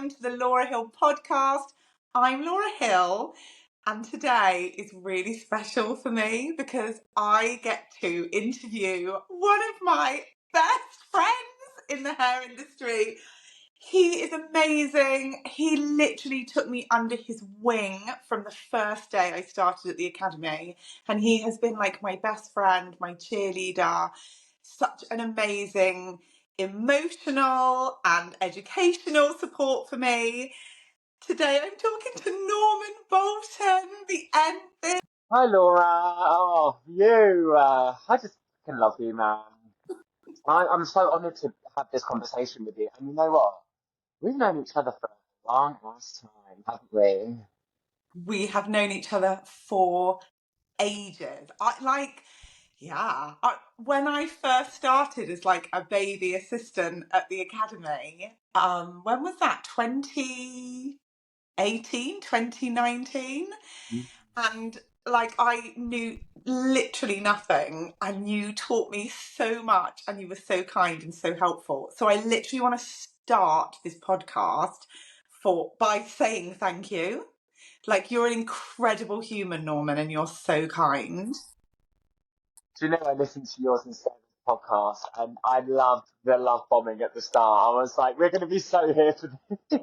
welcome to the Laura Hill podcast. I'm Laura Hill, and today is really special for me because I get to interview one of my best friends in the hair industry. He is amazing. He literally took me under his wing from the first day I started at the academy, and he has been like my best friend, my cheerleader, such an amazing emotional and educational support for me. Today I'm talking to Norman Bolton, the end. Hi Laura. Oh, you. I just fucking love you, man. I'm so honoured to have this conversation with you. And you know what? We've known each other for a long ass time, haven't we? We have known each other for ages. When I first started as like a baby assistant at the academy, when was that? 2018, 2019? And like I knew literally nothing, and you taught me so much, and you were so kind and so helpful. So I literally want to start this podcast by saying thank you. Like, you're an incredible human, Norman, and you're so kind. Do you know I listened to yours instead of the podcast, and I loved the love bombing at the start. I was like, we're going to be so here for this.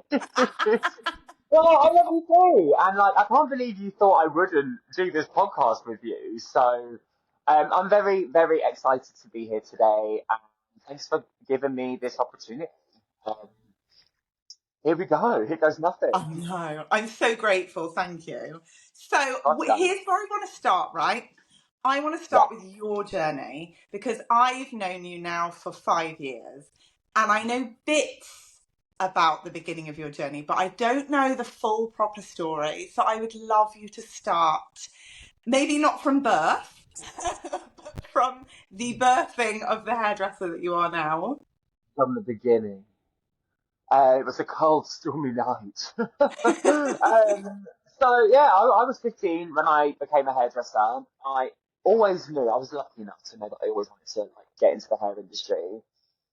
Well, I love you too, and like I can't believe you thought I wouldn't do this podcast with you. So I'm very, very excited to be here today, and thanks for giving me this opportunity. Um, Here we go. Here goes nothing. I know. I'm so grateful. Thank you. So Gotcha. here's where I want to start, right? I want to Yeah. start with your journey because I've known you now for 5 years, and I know bits about the beginning of your journey, but I don't know the full proper story. So I would love you to start, maybe not from birth, but from the birthing of the hairdresser that you are now. From the beginning. It was a cold, stormy night. So yeah, I was 15 when I became a hairdresser. I always knew, I was lucky enough to know that I always wanted to like get into the hair industry.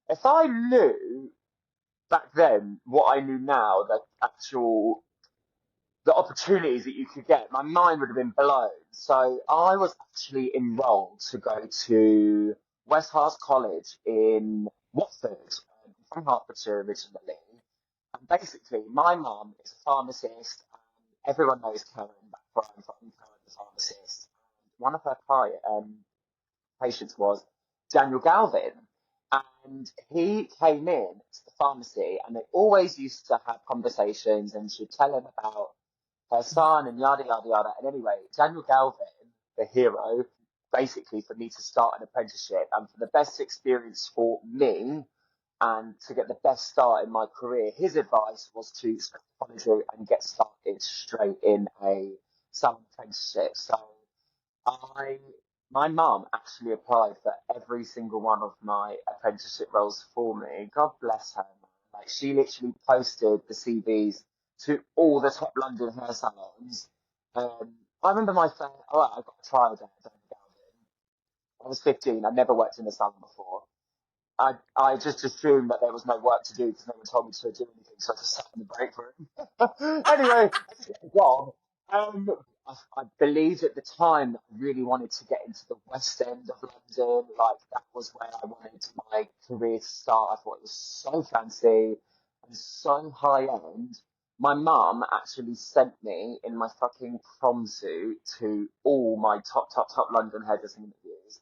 If I knew back then what I knew now, the opportunities that you could get, my mind would have been blown. So I was actually enrolled to go to West Hart College in Watford, from Hertfordshire originally. And basically, my mum is a pharmacist, and everyone knows Karen back where I'm from. Karen's a pharmacist. And one of her patients was Daniel Galvin. And he came in to the pharmacy, and they always used to have conversations, and she'd tell him about her son and yada, yada, yada. And anyway, Daniel Galvin, the hero, basically for me to start an apprenticeship and for the best experience for me and to get the best start in my career, his advice was to follow through and get started straight in a salon apprenticeship. So my mum actually applied for every single one of my apprenticeship roles for me. God bless her, man. Like, she literally posted the CVs to all the top London hair salons. I remember I got a trial day at Galvin. I was 15. I'd never worked in a salon before. I just assumed that there was no work to do because no one told me to do anything, so I just sat in the break room. Anyway, I just got a job. I believed at the time that I really wanted to get into the West End of London. Like, that was where I wanted my career to start. I thought it was so fancy and so high end. My mum actually sent me in my fucking prom suit to all my top London hairdressing interviews.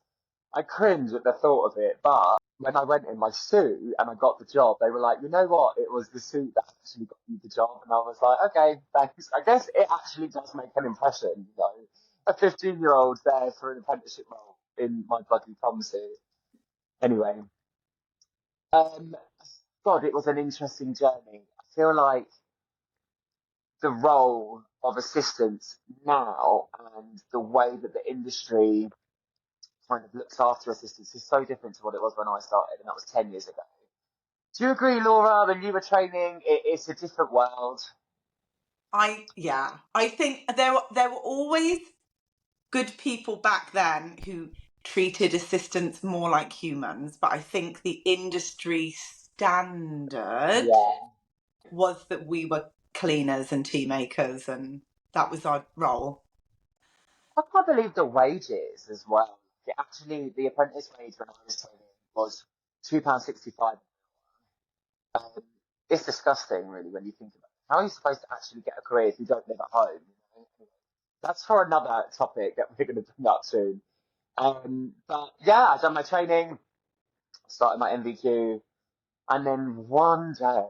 I cringe at the thought of it, but when I went in my suit and I got the job, they were like, you know what? It was the suit that actually got you the job. And I was like, okay, thanks. I guess it actually does make an impression, you know, a 15-year-old there for an apprenticeship role in my bloody prom suit. Anyway, God, it was an interesting journey. I feel like the role of assistants now and the way that the industry kind of looks after assistants is so different to what it was when I started, and that was 10 years ago. Do you agree, Laura? When you were training, it's a different world. I think there were always good people back then who treated assistants more like humans, but I think the industry standard was that we were cleaners and tea makers, and that was our role. I can't believe the wages as well. Actually, the apprentice wage when I was training was £2.65. Um, it's disgusting, really, when you think about it. How are you supposed to actually get a career if you don't live at home? You know? That's for another topic that we're going to bring up soon. But yeah, I've done my training, started my MVQ, and then one day,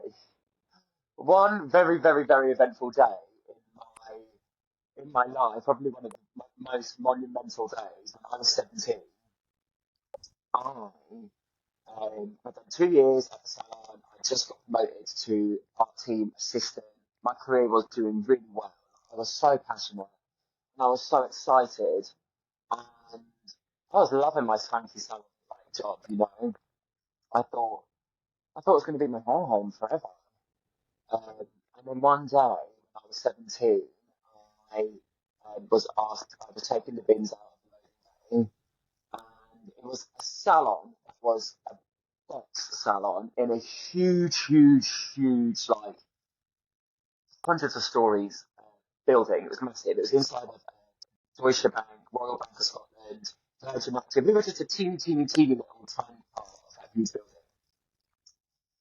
one very, very, very eventful day in my life, probably one of the most monumental days when I was 17. I I've done 2 years at the salon. I just got promoted to art team assistant. My career was doing really well. I was so passionate and I was so excited, and I was loving my swanky salon job. You know, I thought I thought it was going to be my hair home forever. And then one day, when I was 17, I was asked. I was taking the bins out of the loading bay, and it was a salon. It was a box salon in a huge, huge, huge, like hundreds of stories building. It was massive. It was inside of Deutsche Bank, Royal Bank of Scotland, Virgin Active. We were just a teeny, teeny, teeny little tiny part of that huge building.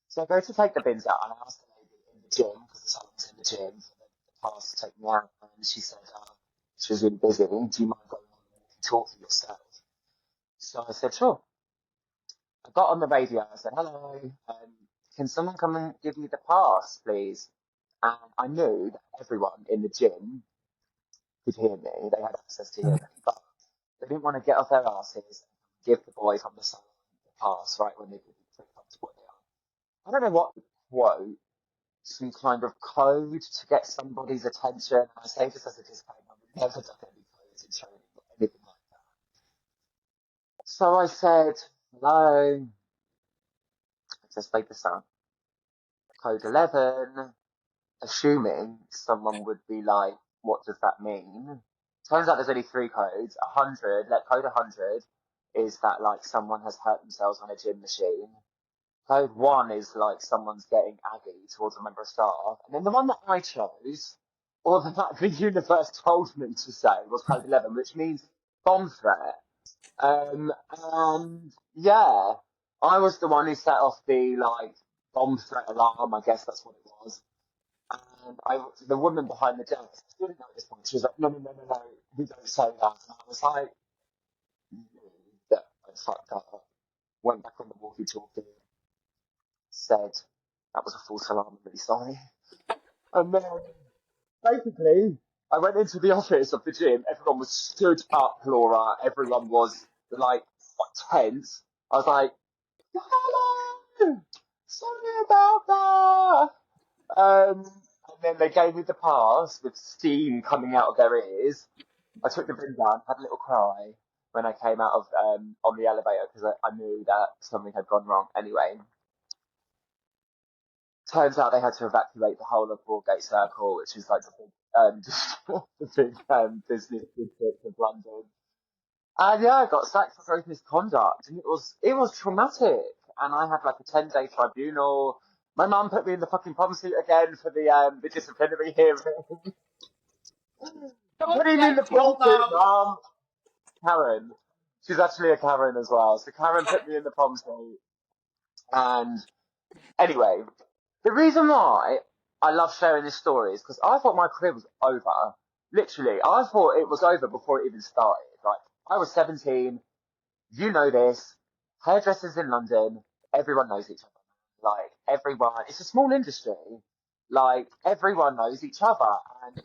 So I go to take the bins out, and I asked the lady in the gym, because the salon's in the gym, for the pass to take me out, and she said, she was really busy. Do you mind going on and talking yourself? So I said, sure. I got on the radio. I said, hello, can someone come and give me the pass, please? And I knew that everyone in the gym could hear me. They had access to hear me, but they didn't want to get off their asses and give the boy from the salon the pass right when they could be pretty comfortable they are. I don't know what quote, some kind of code to get somebody's attention. I say this as a disclaimer, I've never done any codes in training or anything like that. So I said, hello, I just made the sound. Code 11, assuming someone would be like, what does that mean? Turns out there's only three codes. 100, like code 100 is that like someone has hurt themselves on a gym machine. Code 1 is like someone's getting aggy towards a member of staff. And then the one that I chose, or that the universe told me to say, was code 11, which means bomb threat. And yeah, I was the one who set off the like bomb threat alarm. I guess that's what it was. And the woman behind the desk didn't know at this point. She was like, no, no, no, no, no, we don't say that. And I was like, yeah, I fucked up. Went back on the walkie-talkie, said that was a false alarm. I'm really sorry. And then basically, I went into the office of the gym. Everyone was stood up, Laura. Everyone was like tense. I was like, hello, sorry about that. And then they gave me the pass with steam coming out of their ears. I took the bin down, had a little cry when I came out of on the elevator because I knew that something had gone wrong. Anyway, turns out they had to evacuate the whole of Broadgate Circle, which is like the big, the big business district of London. And yeah, I got sacked for gross misconduct, and it was traumatic. And I had like a 10-day tribunal. My mum put me in the fucking prom suit again for the disciplinary hearing. Stop God putting me in the bless prom your suit, mum. mum. Karen. She's actually a Karen as well. So Karen put me in the prom suit. And anyway, the reason why I love sharing this story is because I thought my career was over. Literally, I thought it was over before it even started. Like, I was 17, you know this, hairdressers in London, everyone knows each other. Like, everyone, it's a small industry. Like, everyone knows each other. And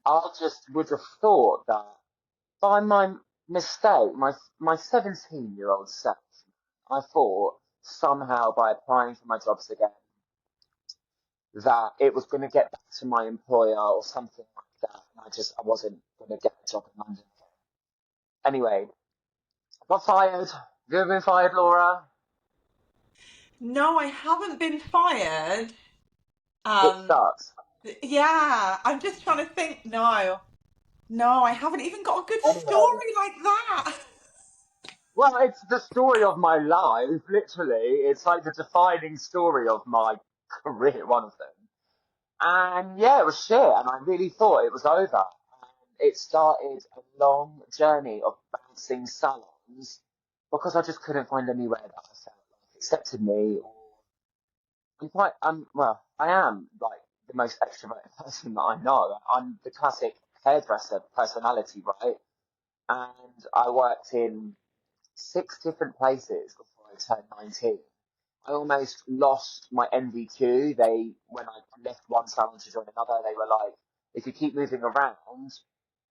I just would have thought that by my mistake, my 17-year-old self, I thought somehow by applying for my jobs again, that it was going to get back to my employer or something like that. And I wasn't going to get a job in London again. Anyway, I got fired. Have you ever been fired, Laura? No, I haven't been fired. It Um, sucks. yeah, I'm just trying to think. No, no, I haven't even got a good Anyway, story like that. well, it's the story of my life, literally. It's like the defining story of my career, one of them. And yeah, it was shit, and I really thought it was over. And it started a long journey of bouncing salons because I just couldn't find anywhere that I felt like accepted me. Or well, I am like the most extroverted person that I know. I'm the classic hairdresser personality, right? And I worked in 6 different places before I turned 19. I almost lost my NVQ. When I left one salon to join another, they were like, if you keep moving around,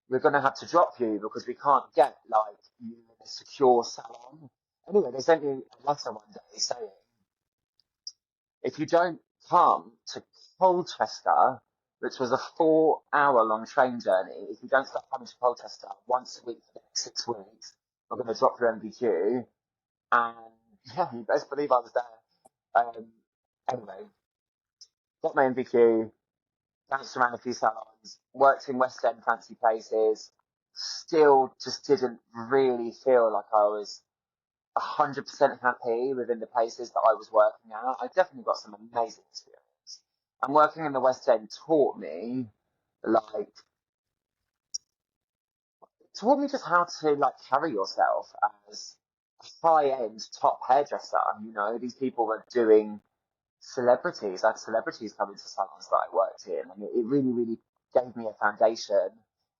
we're going to have to drop you because we can't get like you in a secure salon. Anyway, they sent me a letter one day saying, if you don't come to Colchester, which was a 4 hour long train journey, if you don't start coming to Colchester once a week for the next 6 weeks, we're going to drop your MVQ. And yeah, you best believe I was there. Anyway, got my MVQ, bounced around a few salons, worked in West End fancy places, still just didn't really feel like I was 100% happy within the places that I was working at. I definitely got some amazing experience. And working in the West End like, taught me just how to like carry yourself as a high-end top hairdresser. You know, these people were doing celebrities. I had celebrities come into salons that I worked in, and it really, really gave me a foundation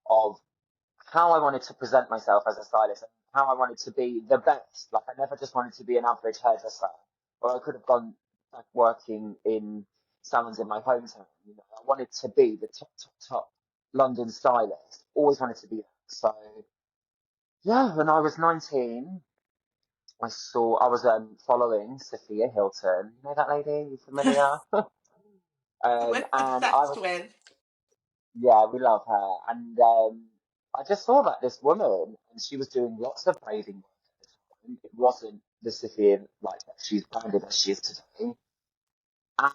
of how I wanted to present myself as a stylist and how I wanted to be the best. Like I never just wanted to be an average hairdresser, or I could have gone back working in salons in my hometown. You know, I wanted to be the top, top, top London stylist. Always wanted to be that. So yeah, when I was 19, I was following Sophia Hilton. You know that lady? You familiar? We're And I obsessed was, with. yeah, we love her. And I just saw that this woman, and she was doing lots of braiding work at the time. It wasn't the Sophia like that she's branded as she is today. And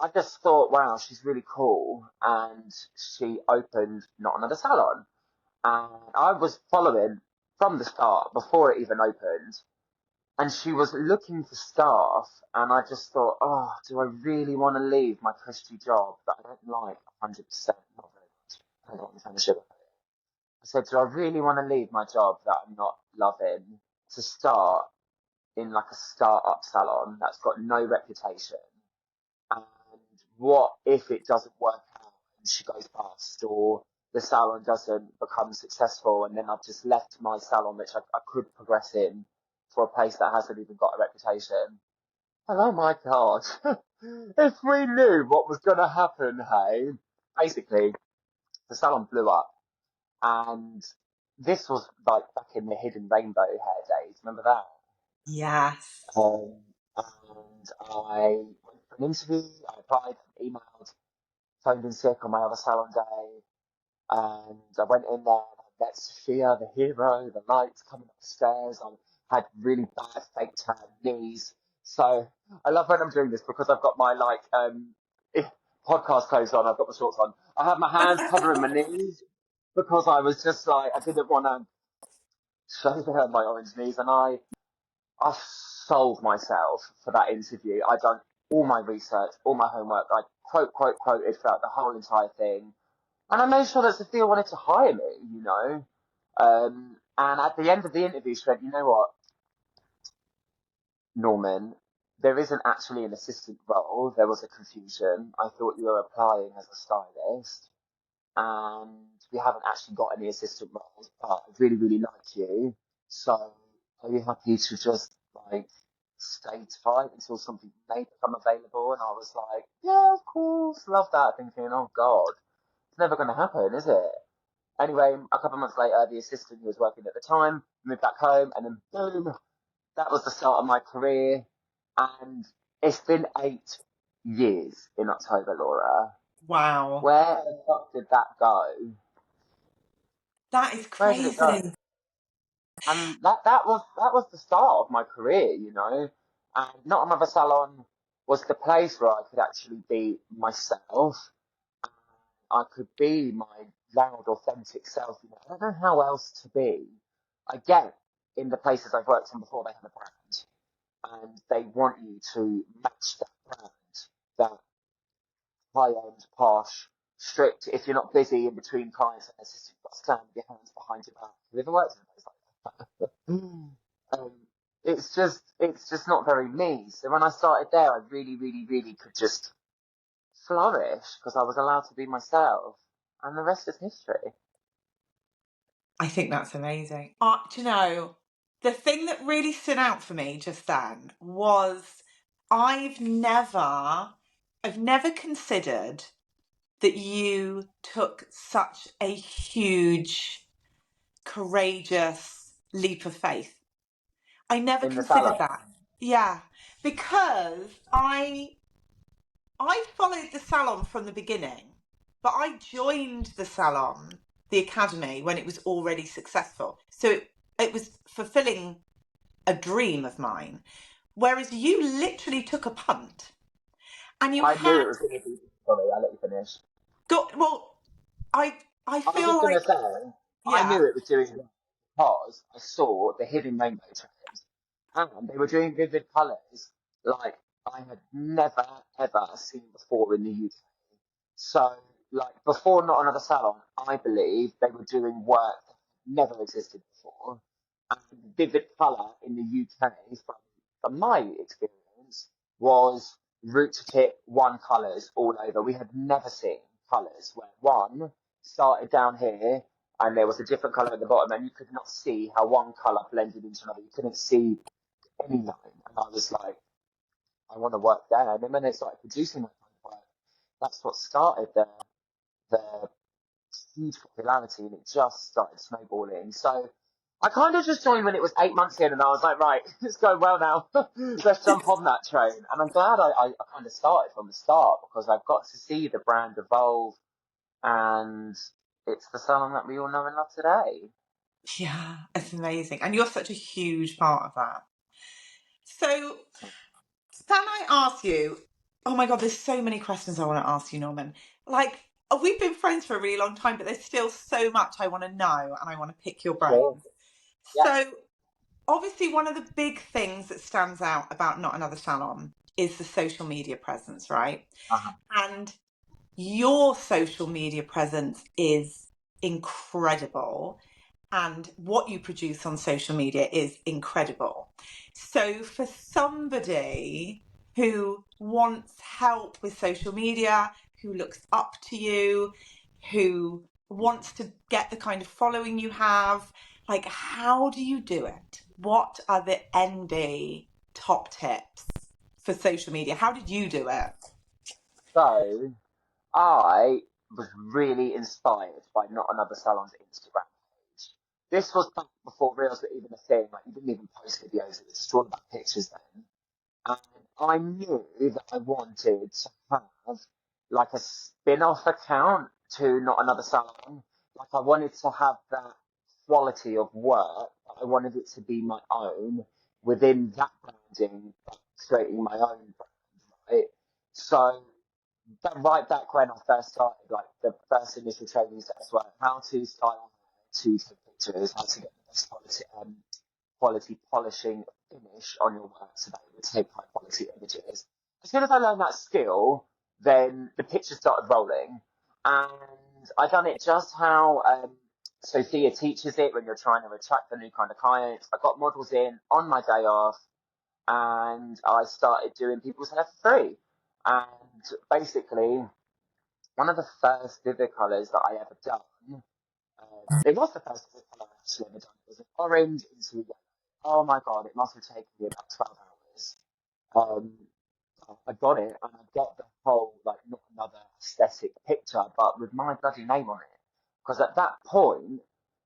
I just thought, wow, she's really cool. And she opened Not Another Salon. And I was following from the start before it even opened. And she was looking for staff, and I just thought, oh, do I really want to leave my cushy job that I don't like 100%? Not very much. I don't want to sugar. I said, do I really want to leave my job that I'm not loving to start in like a start-up salon that's got no reputation? And what if it doesn't work out and she goes bust, or the salon doesn't become successful, and then I've just left my salon, which I could progress in, for a place that hasn't even got a reputation. And oh my God, if we knew what was going to happen, hey, basically, the salon blew up. And this was like back in the Hidden Rainbow hair days. Remember that? Yes. And I went for an interview. I applied, emailed, phoned in sick on my other salon day, and I went in there and I met Sophia, the hero, the lights coming up the stairs. I had really bad fake tan knees. So I love when I'm doing this because I've got my podcast clothes on, I've got my shorts on. I have my hands covering my knees because I was just like, I didn't want to show her my orange knees, and I sold myself for that interview. I'd done all my research, all my homework. I quoted throughout the whole entire thing. And I made sure that Sophia wanted to hire me, you know. And at the end of the interview, she went, you know what, Norman, there isn't actually an assistant role. There was a confusion. I thought you were applying as a stylist, and we haven't actually got any assistant roles, but I really, really like you. So are you happy to just like stay tight until something may become available? And I was like, yeah, of course, love that. Thinking, oh God, it's never going to happen, is it? Anyway, a couple of months later, the assistant who was working at the time moved back home, and then boom, that was the start of my career. And it's been 8 years in October, Laura. Wow. Where the fuck did that go? That is Where did it go? crazy. And that was the start of my career, you know. And Not Another Salon was the place where I could actually be myself. I could be my loud, authentic self. You know, I don't know how else to be. I get in the places I've worked in before, they have a brand, and they want you to match that brand, that high-end, posh, strict. If you're not busy in between clients, and you've got to stand with your hands behind your back. Have you ever worked in a place like that? It's just not very me. So when I started there, I really, really, really could just flourish because I was allowed to be myself, and the rest is history. I think that's amazing. Do you know, the thing that really stood out for me just then was I've never considered that you took such a huge, courageous leap of faith. I never In the considered salon, that. Yeah, because I followed the salon from the beginning, but I joined the salon, the academy, when it was already successful. So it was fulfilling a dream of mine. Whereas you literally took a punt and you I knew had it was going to be. Sorry, I'll let you finish. got, well, I I was feel just going to like, say, I yeah, knew it was doing well because I saw the hidden rainbow trends, and they were doing vivid colours like I had never ever seen before in the UK. So, like before, not another salon, I believe they were doing work that never existed before, and vivid colour in the UK, from my experience, was root to tip one colours all over. We had never seen colours where one started down here and there was a different colour at the bottom, and you could not see how one colour blended into another. You couldn't see any line, and I was like, I want to work there. And then when they started producing that kind of work, that's what started the huge popularity, and it just started snowballing. So I kind of just joined when it was 8 months in, and I was like, right, it's going well now. Let's jump on that train. And I'm glad I kind of started from the start because I've got to see the brand evolve, and it's the salon that we all know and love today. yeah, it's amazing. And you're such a huge part of that. So can I ask you, oh my God, there's so many questions I want to ask you, Norman. Like, we've been friends for a really long time, but there's still so much I want to know and I want to pick your Sure. brains. Yeah. So, obviously, one of the big things that stands out about Not Another Salon is the social media presence, right? Uh-huh. And your social media presence is incredible, and what you produce on social media is incredible. So, for somebody who wants help with social media, who looks up to you, who wants to get the kind of following you have, like, how do you do it? What are the NB top tips for social media? How did you do it? So I was really inspired by Not Another Salon's Instagram page. This was back before Reels were even a thing. Like you didn't even post videos; it was just all about pictures then. And I knew that I wanted to have like a spin-off account to Not Another Salon. Like I wanted to have that quality of work. I wanted it to be my own within that branding, but creating my own brand, right? So right back when I first started, like the first initial training sets were how to style hair, to take pictures, how to get the best quality polishing finish on your work so that it would take high quality images. As soon as I learned that skill, then the pictures started rolling, and I done it just how Sophia teaches it when you're trying to attract the new kind of clients. I got models in on my day off, and I started doing people's hair for free. And basically, one of the first vivid colours that I ever done, it was the first vivid colour I actually ever done. It was an orange into yellow. Oh my god, it must have taken me about 12 hours. Um, I got it, and I got the whole, like, not another aesthetic picture, but with my bloody name on it. Because at that point,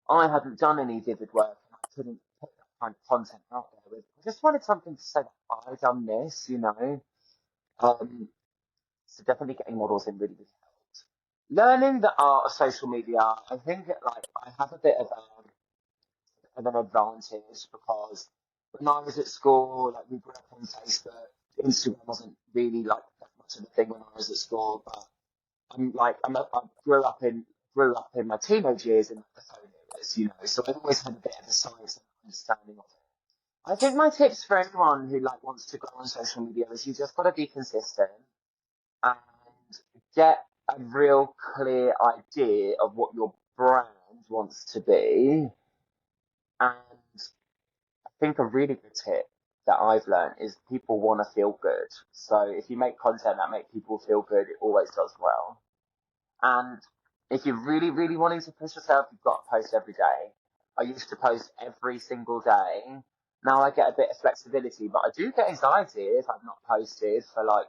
I hadn't done any vivid work, and I couldn't put that kind of content out there. I just wanted something to say that I done this, you know. Um, so definitely getting models in really, really helped. Learning the art of social media, I think like I have a bit of an advantage because when I was at school, like we grew up on Facebook. Instagram wasn't really like that much of a thing when I was at school, but I grew up in my teenage years in the phone eras, you know. So I've always had a bit of a science and understanding of it. I think my tips for anyone who like wants to go on social media is you just got to be consistent and get a real clear idea of what your brand wants to be. And I think a really good tip that I've learned is people want to feel good. So if you make content that make people feel good, it always does well. And if you're really, really wanting to push yourself, you've got to post every day. I used to post every single day. Now I get a bit of flexibility, but I do get anxiety if I've not posted for like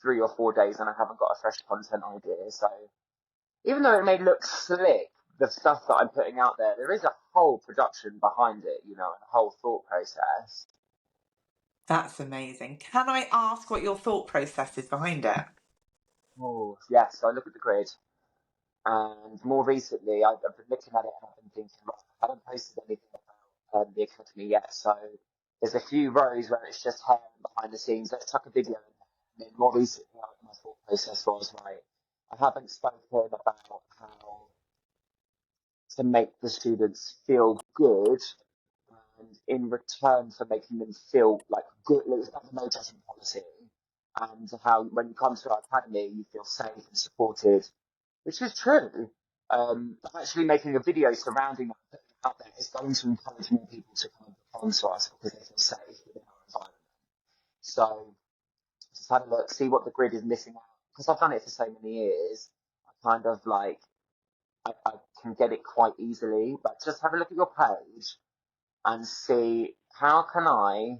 3 or 4 days and I haven't got a fresh content idea. So even though it may look slick, the stuff that I'm putting out there, there is a whole production behind it, and a whole thought process. That's amazing. Can I ask what your thought process is behind it? Oh, yes. So I look at the grid, and more recently, I've been looking at it and I've been thinking, right, I haven't posted anything about the academy yet. So there's a few rows where it's just hair and behind the scenes. Let's chuck a video in there. And then more recently, my thought process was, right, I haven't spoken about how to make the students feel good, and in return for making them feel like good, it's like a no judgment policy, and how when you come to our academy you feel safe and supported, which is true. I'm actually making a video surrounding that, putting it out there, is going to encourage more people to come and become to us because they feel safe within our environment. So just have a look, see what the grid is missing out. Because I've done it for so many years, I kind of like I can get it quite easily. But just have a look at your page and see how can I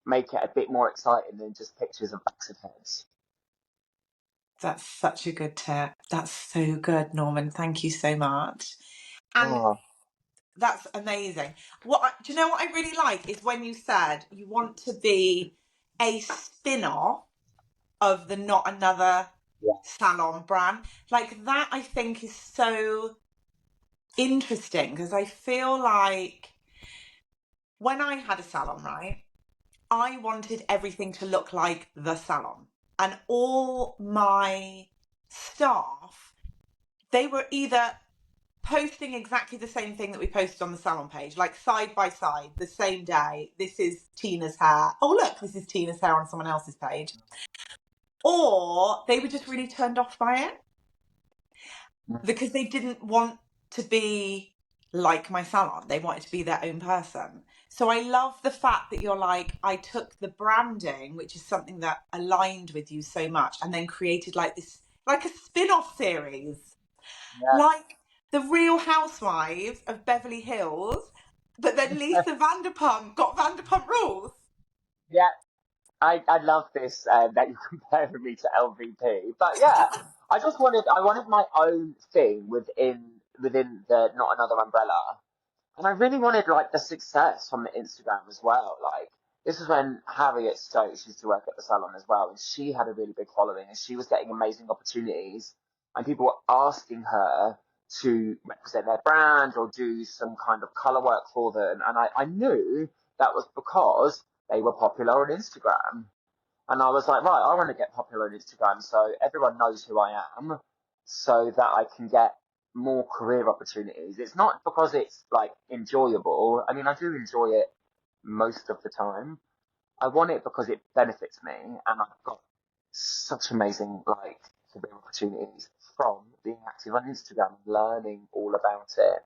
make it a bit more exciting than just pictures of backs of heads. That's such a good tip. That's so good, Norman. Thank you so much. And Oh, that's amazing. Do you know what I really like is when you said you want to be a spin-off of the Not Another yeah, Salon brand. Like that, I think is so interesting because I feel like when I had a salon, right, I wanted everything to look like the salon. And all my staff, they were either posting exactly the same thing that we posted on the salon page, like side by side, the same day. This is Tina's hair. Oh, look, this is Tina's hair on someone else's page. Or they were just really turned off by it because they didn't want to be like my salon. They wanted to be their own person. So I love the fact that you're like, I took the branding, which is something that aligned with you so much, and then created like this, like a spin-off series, yeah, like the Real Housewives of Beverly Hills, but then Lisa Vanderpump got Vanderpump Rules. yeah. I love this that you're comparing me to LVP, but yeah, I wanted my own thing within the Not Another umbrella. And I really wanted like the success from the Instagram as well. Like this is when Harriet Stokes used to work at the salon as well, and she had a really big following, and she was getting amazing opportunities, and people were asking her to represent their brand or do some kind of color work for them. And I knew that was because they were popular on Instagram. And I was like, right, I want to get popular on Instagram so everyone knows who I am so that I can get more career opportunities. It's not because it's like enjoyable. I mean, I do enjoy it most of the time. I want it because it benefits me and I've got such amazing like career opportunities from being active on Instagram and learning all about it.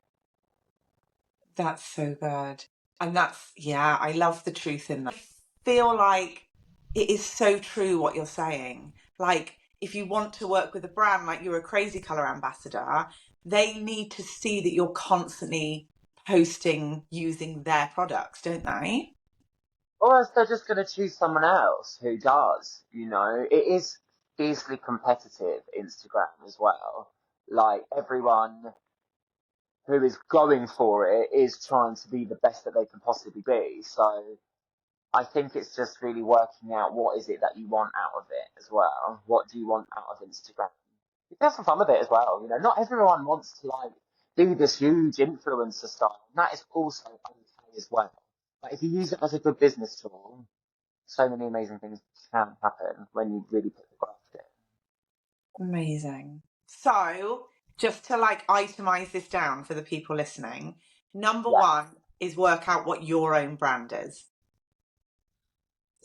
That's so good. And that's, yeah, I love the truth in that. I feel like it is so true what you're saying. Like, if you want to work with a brand like you're a Crazy Color ambassador, they need to see that you're constantly posting using their products, don't they? Or else they're just going to choose someone else who does. It is fiercely competitive, Instagram as well. Like everyone who is going for it is trying to be the best that they can possibly be. So I think it's just really working out what is it that you want out of it as well. What do you want out of Instagram? You can have some fun with it as well. Not everyone wants to like be this huge influencer style. And that is also okay as well. But if you use it as a good business tool, so many amazing things can happen when you really put the graft in. Amazing. So, just to like itemize this down for the people listening, number Yeah, one is work out what your own brand is.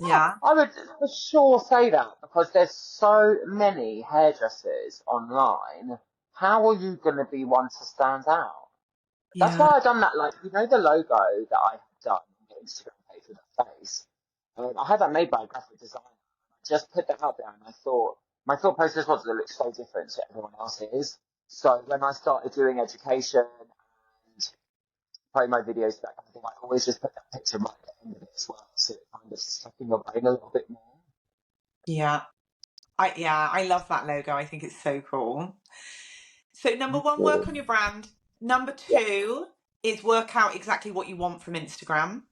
Yeah. I would for sure say that because there's so many hairdressers online. How are you going to be one to stand out? That's Yeah. why I've done that. Like, you know, the logo that I have done on the Instagram page with that face. I had that made by a graphic designer. I just put that out there, and I thought my thought process was that it looks so different to everyone else's. So when I started doing education and promo videos, that kind of thing, I always just put that picture right at the end of it as well, so it kind of stuck in your brain a little bit more. Yeah. I love that logo. I think it's so cool. So number one, work on your brand. Number Yeah. two is work out exactly what you want from Instagram.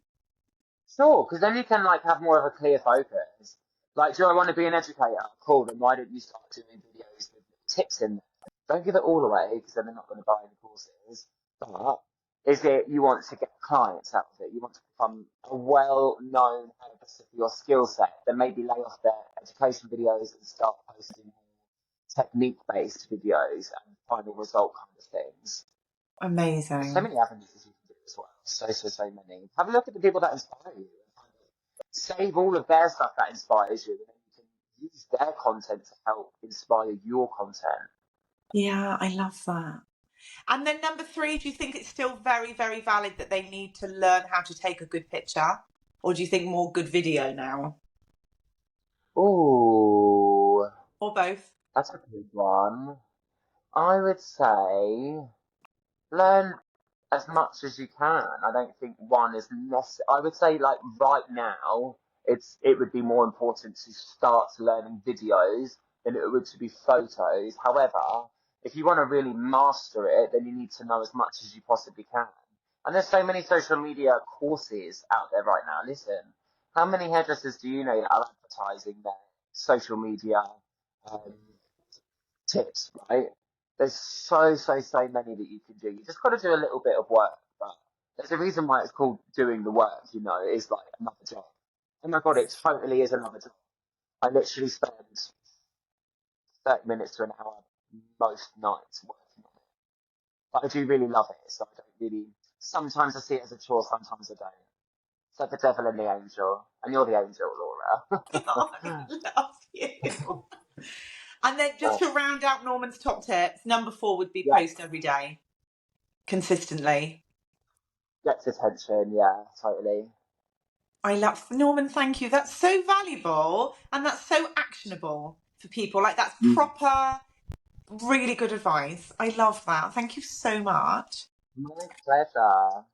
Sure, because then you can like have more of a clear focus. Like, do I want to be an educator? Cool, then why don't you start doing videos with tips in there? Don't give it all away because then they're not going to buy any courses. But is it you want to get clients out of it? You want to become a well-known hairdresser for your skill set? Then maybe lay off their education videos and start posting more technique-based videos and final result kind of things. There's so Amazing. many avenues you can do as well. So many. Have a look at the people that inspire you. Save all of their stuff that inspires you, and then you can use their content to help inspire your content. Yeah, I love that. And then number three, do you think it's still very, very valid that they need to learn how to take a good picture? Or do you think more good video now? Ooh, Or both? that's a good one. I would say learn as much as you can. I don't think one is necessary. I would say like right now, it would be more important to start learning videos than it would to be photos. However, if you want to really master it, then you need to know as much as you possibly can. And there's so many social media courses out there right now. Listen, how many hairdressers do you know that are advertising their social media um, tips, right? There's so many that you can do. You just got to do a little bit of work, but there's a reason why it's called doing the work, you know, it's like another job. Oh my God, it totally is another job. I literally spend 30 minutes to an hour most nights working on it. But I do really love it, so I don't really, sometimes I see it as a chore, sometimes I don't. It's like the devil and the angel, and you're the angel, I Laura. love you. And then just to round out Norman's top tips, number four would be Yeah, post every day, consistently. gets attention, yeah, totally. I love Norman, thank you. That's so valuable and that's so actionable for people. Like that's proper, really good advice. I love that. Thank you so much. My pleasure.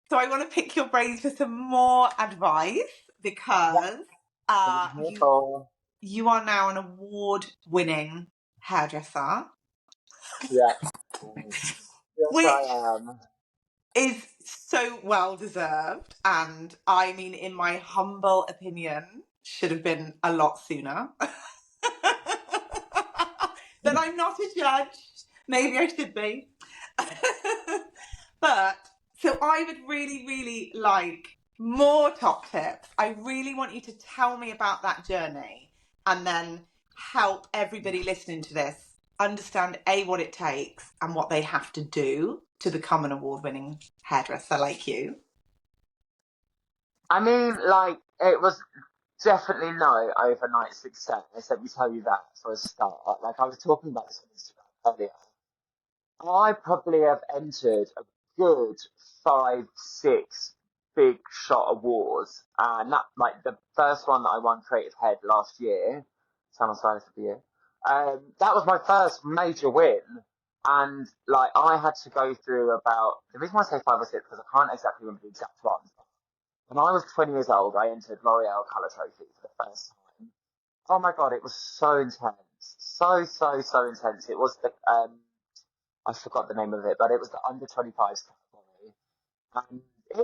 So I want to pick your brains for some more advice Yeah, because what I'm here you for. you are now an award-winning hairdresser, Yeah. Mm. Yes, I which am. is so well deserved. And I mean, in my humble opinion, should have been a lot sooner. But I'm not a judge. Maybe I should be. But so I would really, really like more top tips. I really want you to tell me about that journey and then help everybody listening to this understand A, what it takes and what they have to do to become an award winning hairdresser like you. I mean, like, it was definitely no overnight success. Let me tell you that for a start. Like, I was talking about this on Instagram earlier. I probably have entered a good 5, 6 big shot awards, and that like the first one that I won Creative Head last year, Summer Stylist of the Year. That was my first major win, and like I had to go through about the reason why I say 5 or 6 because I can't exactly remember the exact ones. When I was 20 years old, I entered L'Oreal Colour Trophy for the first time. Oh my god, it was so intense, so intense. It was the I forgot the name of it, but it was the under 25s category. And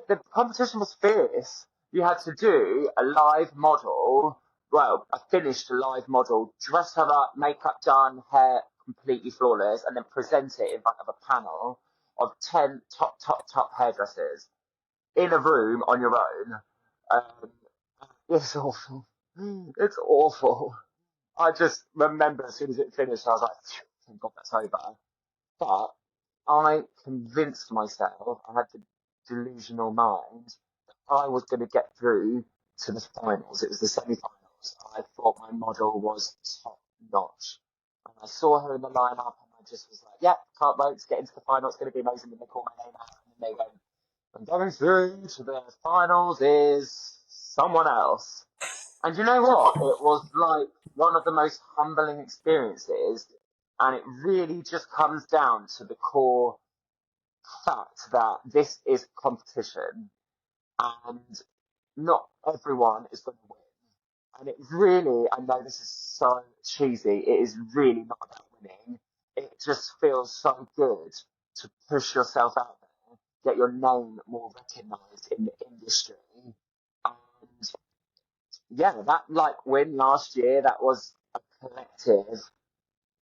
the competition was fierce. You had to do a live model, well, a finished live model, dress her up, makeup done, hair completely flawless, and then present it in front of a panel of 10 top hairdressers in a room on your own. Um, it's awful. It's awful. I just remember as soon as it finished, I was like, thank God that's over. But I convinced myself, I had the delusional mind, that I was going to get through to the finals. It was the semi-finals. I thought my model was top notch. And I saw her in the lineup and I just was like, yeah, can't wait to get into the final. It's going to be amazing when they call my name out. And then they went, and going through to the finals is someone else. And you know what? It was like one of the most humbling experiences. And it really just comes down to the core fact that this is competition and not everyone is going to win. And it really, I know this is so cheesy, it is really not about winning. It just feels so good to push yourself out there, get your name more recognised in the industry. And yeah, that like win last year, that was a collective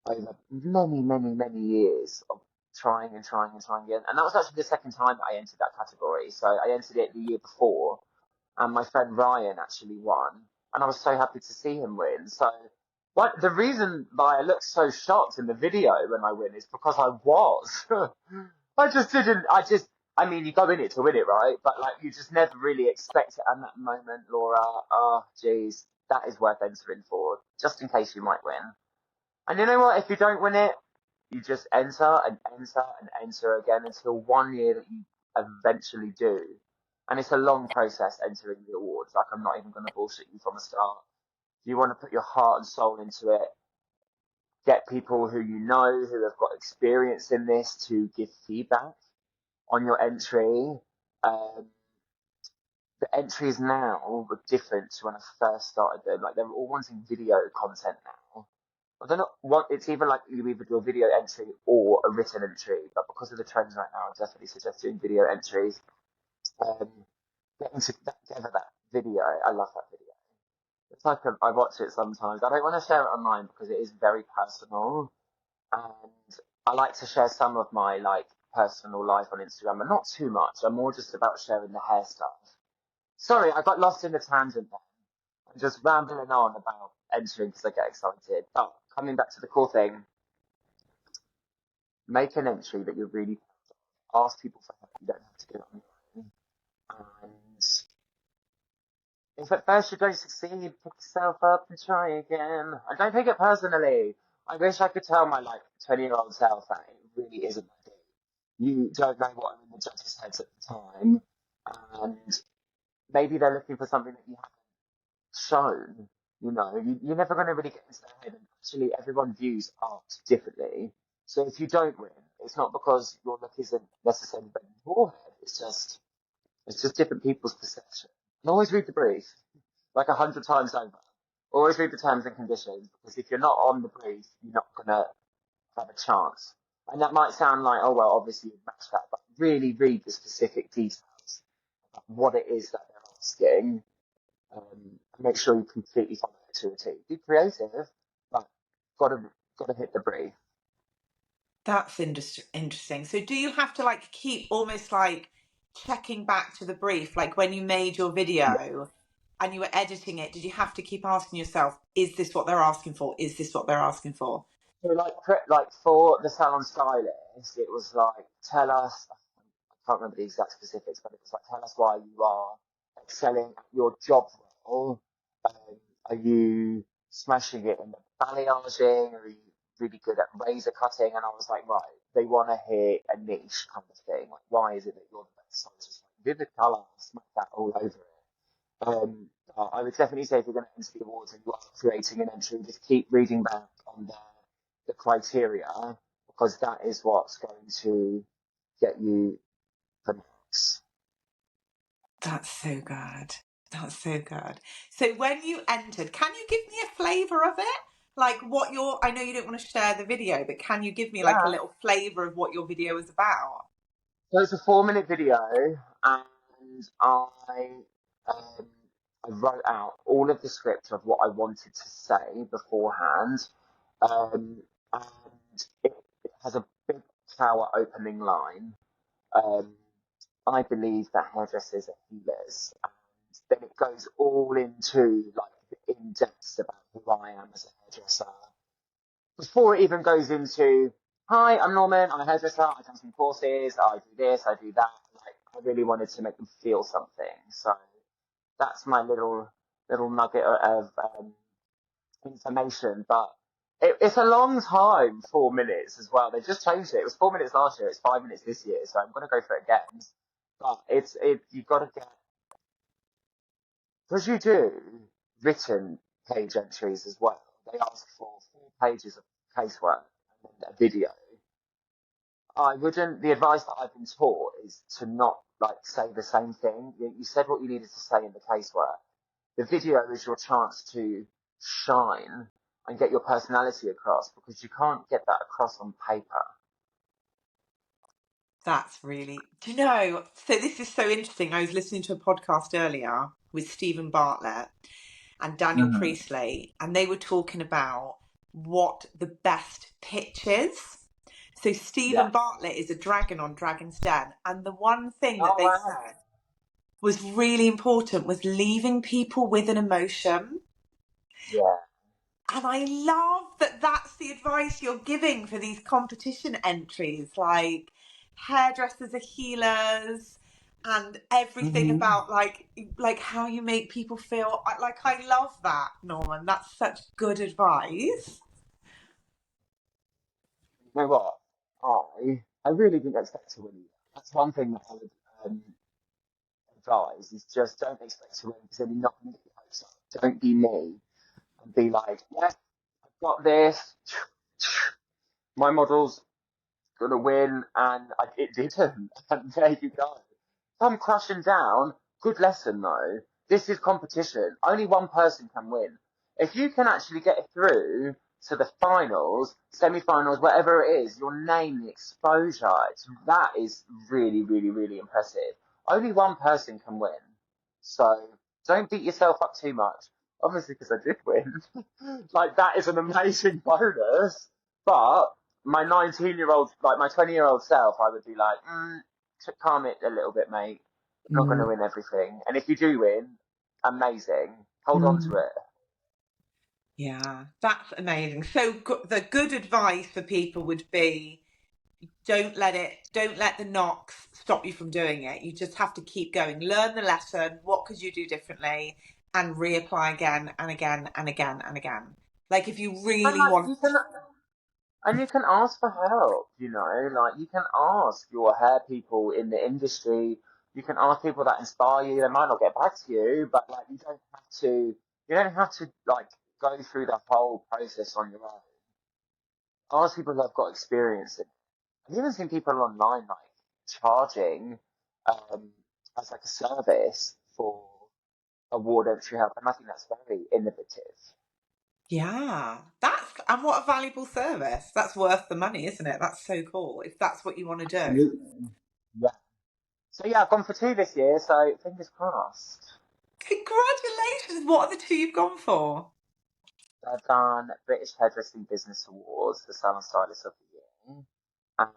over many, many, many years of trying and trying and trying again. And that was actually the second time I entered that category. So I entered it the year before, and my friend Ryan actually won, and I was so happy to see him win. So, what the reason why I looked so shocked in the video when I win is because I was. I just didn't. I mean, you go in it to win it, right? But like, you just never really expect it. And that moment, Laura, oh, geez, that is worth entering for, just in case you might win. And you know what? If you don't win it, you just enter and enter and enter again until one year that you eventually do. And it's a long process entering the awards. Like, I'm not even going to bullshit you from the start. You want to put your heart and soul into it. Get people who you know who have got experience in this to give feedback on your entry. Um, the entries now were different to when I first started them. Like, they're all wanting video content now. I don't know what it's even like. You either do a video entry or a written entry, but because of the trends right now, I definitely suggest doing video entries. Um, getting together that video, I love that video. It's like I watch it sometimes. I don't want to share it online because it is very personal, and I like to share some of my like personal life on Instagram, but not too much. I'm more just about sharing the hair stuff. Sorry, I got lost in the tangent there. I'm just rambling on about entering because I get excited. But coming back to the core thing, make an entry that you're really proud of. Ask people for help. You don't have to do it on your own. And if at first you don't succeed, pick yourself up and try again. And don't take it personally. I wish I could tell my like 20-year-old self that it really isn't my thing. You don't know what are in the judges' heads at the time, and maybe they're looking for something that you haven't shown. You're never going to really get into their head. And actually, everyone views art differently. So if you don't win, it's not because your look isn't necessarily better than your head. It's just different people's perception. And always read the brief, like 100 times over. Always read the terms and conditions, because if you're not on the brief, you're not gonna have a chance. And that might sound like, oh well, obviously you match that, but really read the specific details about what it is that they're asking. Make sure you completely follow it to a T. Be creative, but gotta hit the brief. That's interesting. So do you have to like keep almost like checking back to the brief, like when you made your video and you were editing it, did you have to keep asking yourself, is this what they're asking for? Is this what they're asking for? So like for the salon stylist, it was like, tell us. I can't remember the exact specifics, but it was like, tell us why you are excelling at your job role. Are you smashing it in the balayaging? Are you really good at razor cutting? And I was like, right, they want to hear a niche kind of thing. Like, why is it that you're the best stylist? Like, vivid colour, smack that all over it. I would definitely say if you're going to enter the awards and you are creating an entry, just keep reading back on the criteria, because that is what's going to get you the marks. That's so good. That's so good. So when you entered, can you give me a flavour of it? Like what I know you don't want to share the video, but can you give me like a Yeah. little flavour of what your video was about? So it's a 4-minute video, and um, I wrote out all of the script of what I wanted to say beforehand, and it has a big flower opening line. Um, I believe that hairdressers are healers, and then it goes all into like the in-depth about who I am as a hairdresser. Before it even goes into, hi, I'm Norman, I'm a hairdresser, I come some courses, I do this, I do that. Like, I really wanted to make them feel something. So That's my little nugget of information. But it's a long time, 4 minutes as well. They just changed it. It was 4 minutes last year. It's 5 minutes this year. So I'm gonna go for it again. But you've got to get, because you do written page entries as well. They ask for 4 pages of casework and then a video. The advice that I've been taught is to not like say the same thing. You said what you needed to say in the casework. The video is your chance to shine and get your personality across, because you can't get that across on paper. That's really, do you know, so this is so interesting. I was listening to a podcast earlier with Stephen Bartlett and Daniel Mm-hmm. Priestley, and they were talking about what the best pitch is. So Yeah. Stephen Bartlett is a dragon on Dragon's Den, and the one thing that Oh they wow. said was really important was leaving people with an emotion. Yeah. And I love that that's the advice you're giving for these competition entries, like hairdressers are healers and everything Mm-hmm. about like how you make people feel. Like I love that, Norman. That's such good advice. You know what? I really didn't expect to win. That's one thing that I would um, advise, is just don't expect to win, because then you're not going to get your hopes up. Don't be me and be like, yes, I've got this. My model's gonna win, and it didn't. And there you go. Come crashing down. Good lesson though. This is competition. Only one person can win. If you can actually get through to the finals, semi-finals, whatever it is, your name, the exposure, that is really, really, really impressive. Only one person can win. So don't beat yourself up too much. Obviously, because I did win. Like, that is an amazing bonus. But my 19-year-old, like my 20-year-old self, I would be like, calm it a little bit, mate. You're not going to Mm. win everything. And if you do win, amazing. Hold on to Mm. it. Yeah, that's amazing. So the good advice for people would be don't let the knocks stop you from doing it. You just have to keep going. Learn the lesson. What could you do differently? And reapply again and again and again and again. Like if you And really like want. you can ask for help, like you can ask your hair people in the industry. You can ask people that inspire you. They might not get back to you, but like you don't have to like go through the whole process on your own. Ask people that have got experience in it. I've even seen people online like charging um, as like a service for award entry help, and I think that's very innovative. Yeah, and what a valuable service. That's worth the money, isn't it? That's so cool. If that's what you want to do. Absolutely. Yeah. So yeah, I've gone for 2 this year, so fingers crossed. Congratulations. What are the two you've gone for? I've done British Hairdressing Business Awards, the Salon Stylist of the Year, and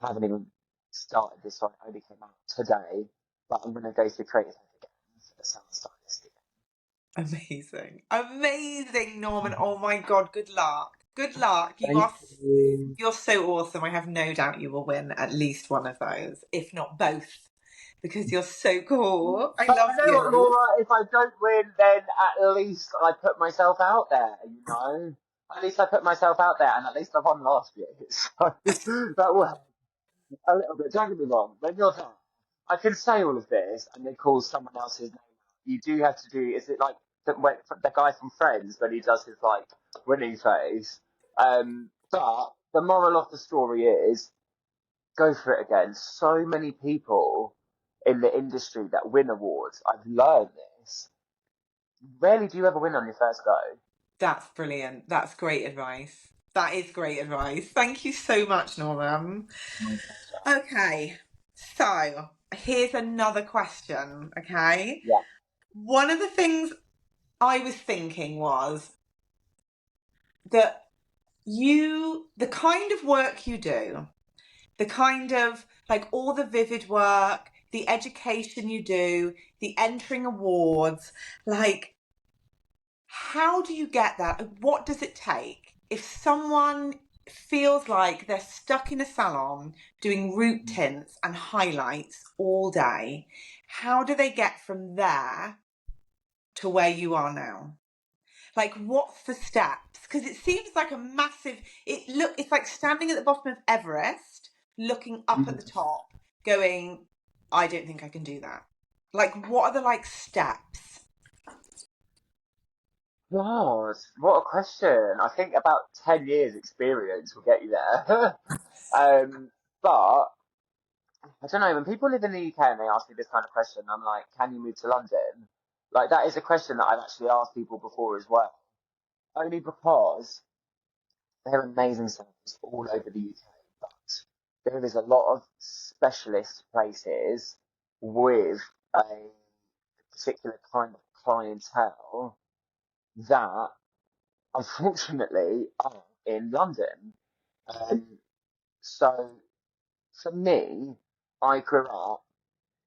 I haven't even started this one. It only came out today, but I'm going to go through Creative Head again for the Salon Stylist Amazing. Amazing, Norman. again. Oh my God. Good luck. Good luck. Thank you. You're so awesome. I have no doubt you will win at least one of those, if not both, because you're so cool. I But love you know what, you. Laura? If I don't win, then at least I put myself out there. At least I put myself out there, and at least I won last year. So that will a little bit. Don't get me wrong. When you're there, I can say all of this and then call someone else's name out. You do have to do. Is it like the guy from Friends when he does his like winning face? But the moral of the story is go for it again. So many people in the industry that win awards. I've learned this. Rarely do you ever win on your first go. That's brilliant. That's great advice. That is great advice. Thank you so much, Norman. My pleasure. Okay, so here's another question. Okay. Yeah. One of the things I was thinking was that the kind of work you do, the kind of like all the vivid work, the education you do, the entering awards, like how do you get that? What does it take if someone feels like they're stuck in a salon doing root tints and highlights all day? How do they get from there to where you are now? Like, what's the steps? Because it seems like a massive. It's like standing at the bottom of Everest, looking up at the top, going, I don't think I can do that. Like, what are the like steps? God, what a question. I think about 10 years experience will get you there. But I don't know, when people live in the UK and they ask me this kind of question, I'm like, can you move to London? Like, that is a question that I've actually asked people before as well. Only because there are amazing centres all over the UK, but there is a lot of specialist places with a particular kind of clientele that unfortunately are in London. Um, so for me, I grew up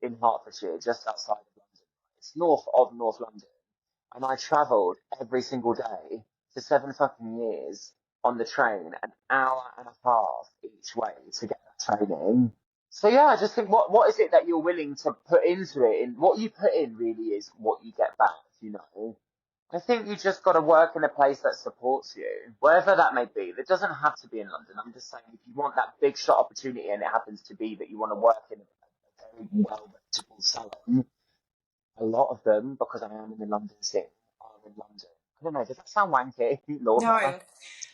in Hertfordshire, just outside of London. It's north of North London. And I travelled every single day for 7 fucking years on the train, an hour and a half each way to get that training. So yeah, I just think what is it that you're willing to put into it? And what you put in really is what you get back, you know. I think you just got to work in a place that supports you, wherever that may be. It doesn't have to be in London. I'm just saying, if you want that big shot opportunity and it happens to be that you want to work in a very well reputable salon, a lot of them, because I am in the London scene, are in London. I don't know, does that sound wanky, Laura?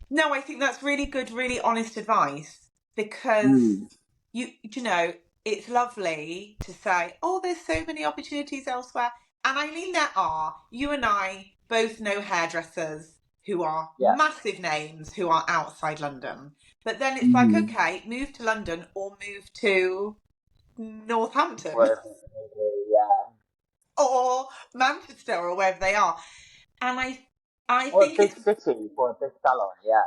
No, no, I think that's really good, really honest advice because Mm. you know, it's lovely to say, oh, there's so many opportunities elsewhere. And I mean, there are. You and I both know hairdressers who are Yeah. massive names who are outside London. But then it's like, Mm-hmm. okay, move to London or move to Northampton Wherever it may be, yeah. or Manchester or wherever they are. And I Or a think big it's city for a big salon, yeah.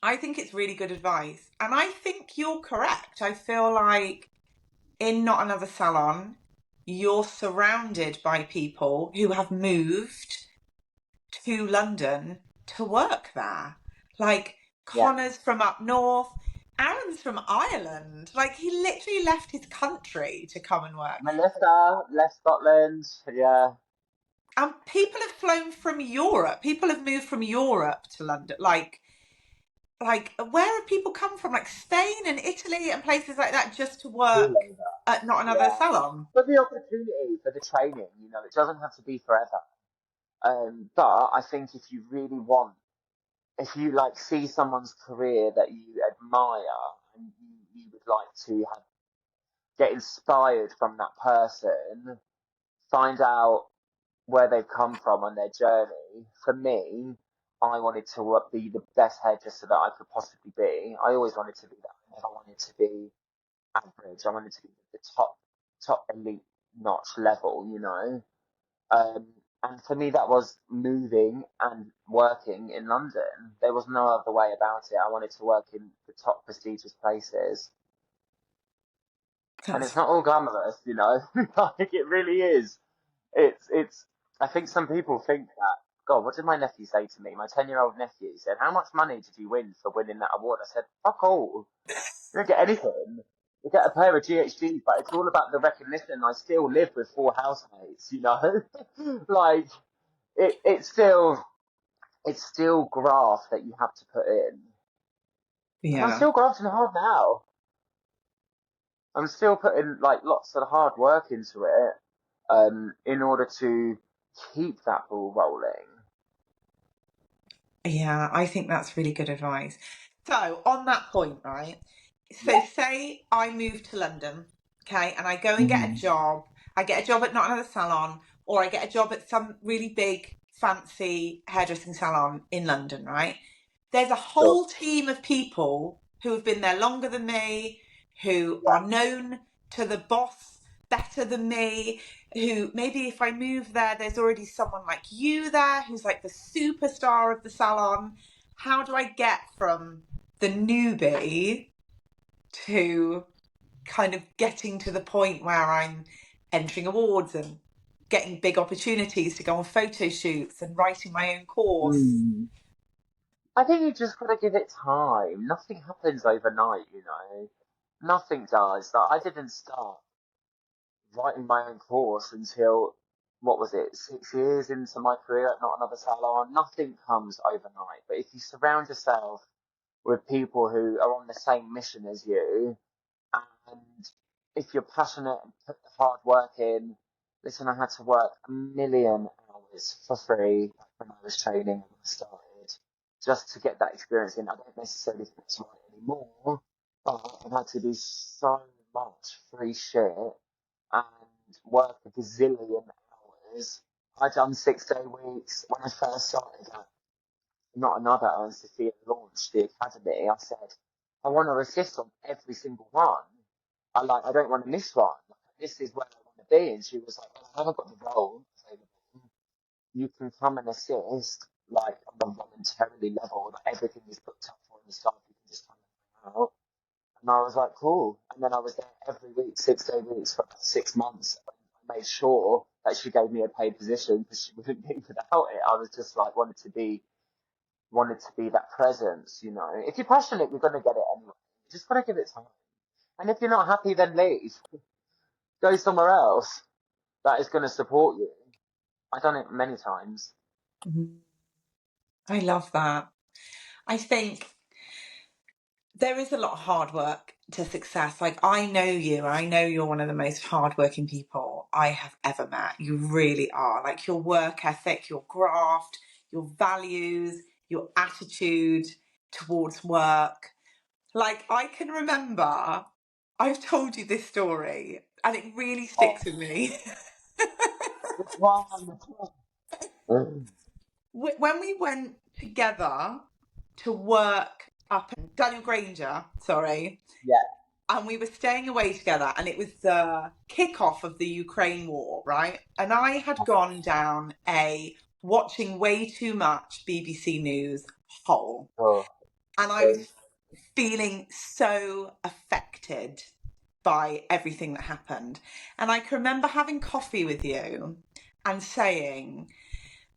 I think it's really good advice. And I think you're correct. I feel like in Not Another Salon, you're surrounded by people who have moved to London to work there. Like Yeah. Connor's from up north, Aaron's from Ireland. Like he literally left his country to come and work. Melissa left Scotland, yeah. And people have flown from Europe. People have moved from Europe to London. Like where have people come from? Like Spain and Italy and places like that just to All work over, at Not Another yeah. Salon. For the opportunity, for the training, you know, it doesn't have to be forever. But I think if you really want, if you like see someone's career that you admire and you would like to have get inspired from that person, find out where they've come from on their journey. For me, I wanted to be the best hairdresser that I could possibly be. I always wanted to be that. I never wanted to be average. I wanted to be the top elite notch level, you know. And for me, that was moving and working in London. There was no other way about it. I wanted to work in the top prestigious places. And it's That's not all glamorous, you know. Like it really is. It's. I think some people think that. God, what did my nephew say to me? My 10-year-old nephew said, "How much money did you win for winning that award?" I said, "Fuck all. You don't get anything. You get a pair of GHGs, but it's all about the recognition. I still live with 4 housemates, you know. Like it's still graft that you have to put in, and I'm yeah. still grafting hard now. I'm still putting like lots of hard work into it, in order to keep that ball rolling. Yeah, I think that's really good advice. So, on that point, right? So, Yeah. say I move to London, okay, and I go and get a Mm. job. I get a job at Not Another Salon, or I get a job at some really big, fancy hairdressing salon in London, right? There's a Sure. whole team of people who have been there longer than me, who Yeah. are known to the boss better than me, who maybe if I move there, there's already someone like you there who's like the superstar of the salon. How do I get from the newbie to kind of getting to the point where I'm entering awards and getting big opportunities to go on photo shoots and writing my own course? Mm. I think you just got to give it time. Nothing happens overnight, you know. Nothing does. Like, I didn't start writing my own course until what was it, 6 years into my career at Not Another Salon. Nothing comes overnight, but if you surround yourself with people who are on the same mission as you, and if you're passionate and put the hard work in, listen, I had to work a million hours for free when I was training and when I started, just to get that experience in. I don't necessarily think it's right anymore, but I've had to do so much free shit and work a gazillion hours. I done 6 day weeks when I first started at Not Another, and Sophia launched the academy. I said, I want to assist on every single one. I don't want to miss one. This is where I want to be. And she was like, well, I haven't got the role available. You can come and assist, like, on a voluntarily level. Like, everything is booked up for the staff. You can just come and hang out. And I was like, cool. And then I was there every week, 6 day weeks for about 6 months. I made sure that she gave me a paid position because she wouldn't be without it. I was just like, wanted to be that presence, you know. If you're passionate, you're going to get it anyway. You just got to give it time. And if you're not happy, then leave. Go somewhere else that is going to support you. I've done it many times. I love that. I think there is a lot of hard work to success. Like, I know you. I know you're one of the most hardworking people I have ever met. You really are. Like, your work ethic, your graft, your values, your attitude towards work. Like, I can remember, I've told you this story and it really Oh, sticks with me. which one? When we went together to work up in Daniel Granger, sorry, Yeah. and we were staying away together, and it was the kickoff of the Ukraine war, right? And I had gone down a watching way too much BBC News hole, Oh, and I was feeling so affected by everything that happened. And I can remember having coffee with you and saying,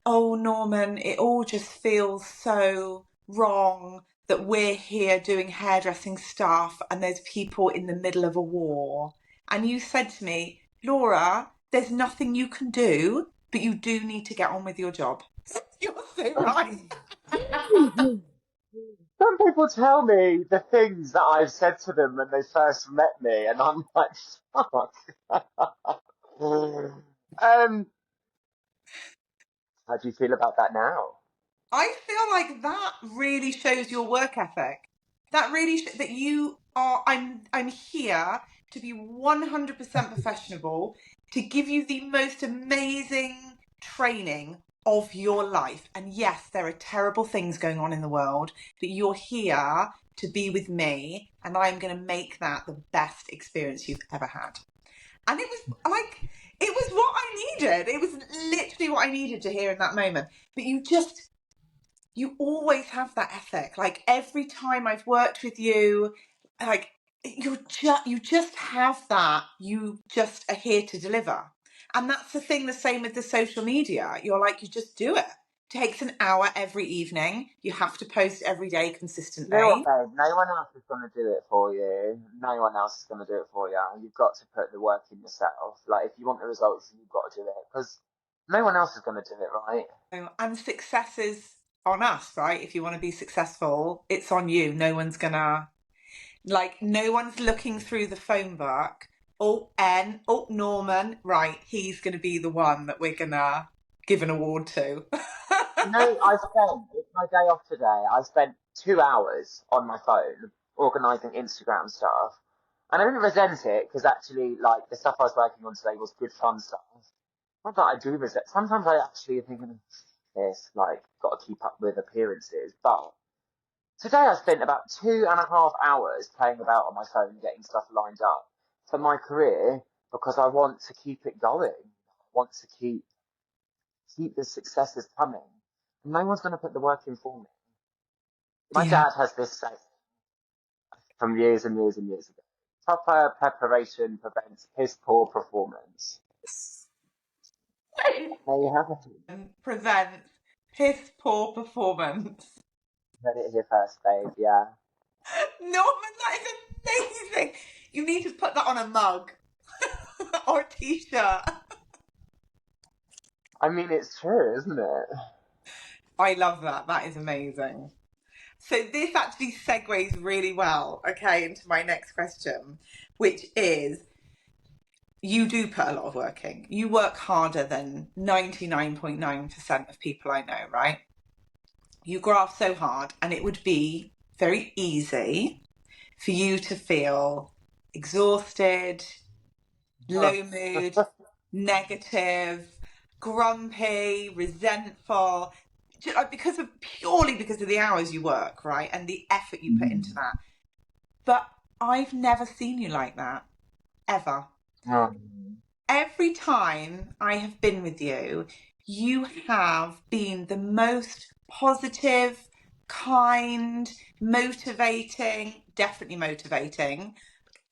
oh, Norman, it all just feels so wrong that we're here doing hairdressing stuff and there's people in the middle of a war. And you said to me, Laura, there's nothing you can do, but you do need to get on with your job. You're so right. some people tell me the things that I've said to them when they first met me, and I'm like, fuck. How do you feel about that now? I feel like that really shows your work ethic. That really that you are. I'm here to be 100% professional, to give you the most amazing training of your life. And yes, there are terrible things going on in the world, but you're here to be with me, and I'm going to make that the best experience you've ever had. And it was like, it was what I needed. It was literally what I needed to hear in that moment. But you always have that ethic. Like, every time I've worked with you, like, you just have that. You just are here to deliver. And that's the thing, the same with the social media. You're like, you just do it. It takes an hour every evening. You have to post every day You know what, consistently. babe? No one else is going to do it for you. No one else is going to do it for you. You've got to put the work in yourself. Like, if you want the results, you've got to do it. Because no one else is going to do it, right? And success is on us, right? If you want to be successful, it's on you. No one's gonna, like, no one's looking through the phone book. Oh, Norman, right, he's going to be the one that we're going to give an award to. You know, it's my day off today. I spent 2 hours on my phone organising Instagram stuff. And I didn't resent it because actually, like, the stuff I was working on today was good fun stuff. Not that I do resent. Sometimes I actually think, this, like, got to keep up with appearances. But today I spent about 2.5 hours playing about on my phone, getting stuff lined up for my career because I want to keep it going. I want to keep the successes coming. No one's going to put the work in for me. My Yeah. dad has this saying from years and years and years ago. Proper preparation prevents piss poor performance. There you have it. Prevents piss poor performance. Heard it here first, babe. Yeah. Norman, that is amazing. You need to put that on a mug or a t-shirt. I mean, it's true, isn't it? I love that. That is amazing. So this actually segues really well, okay, into my next question, which is you do put a lot of work in. You work harder than 99.9% of people I know, right? You graft so hard, and it would be very easy for you to feel exhausted, low mood, negative, grumpy, resentful, purely because of the hours you work, right? And the effort you put into that. But I've never seen you like that, ever. Every time I have been with you, you have been the most positive, kind, motivating, definitely motivating,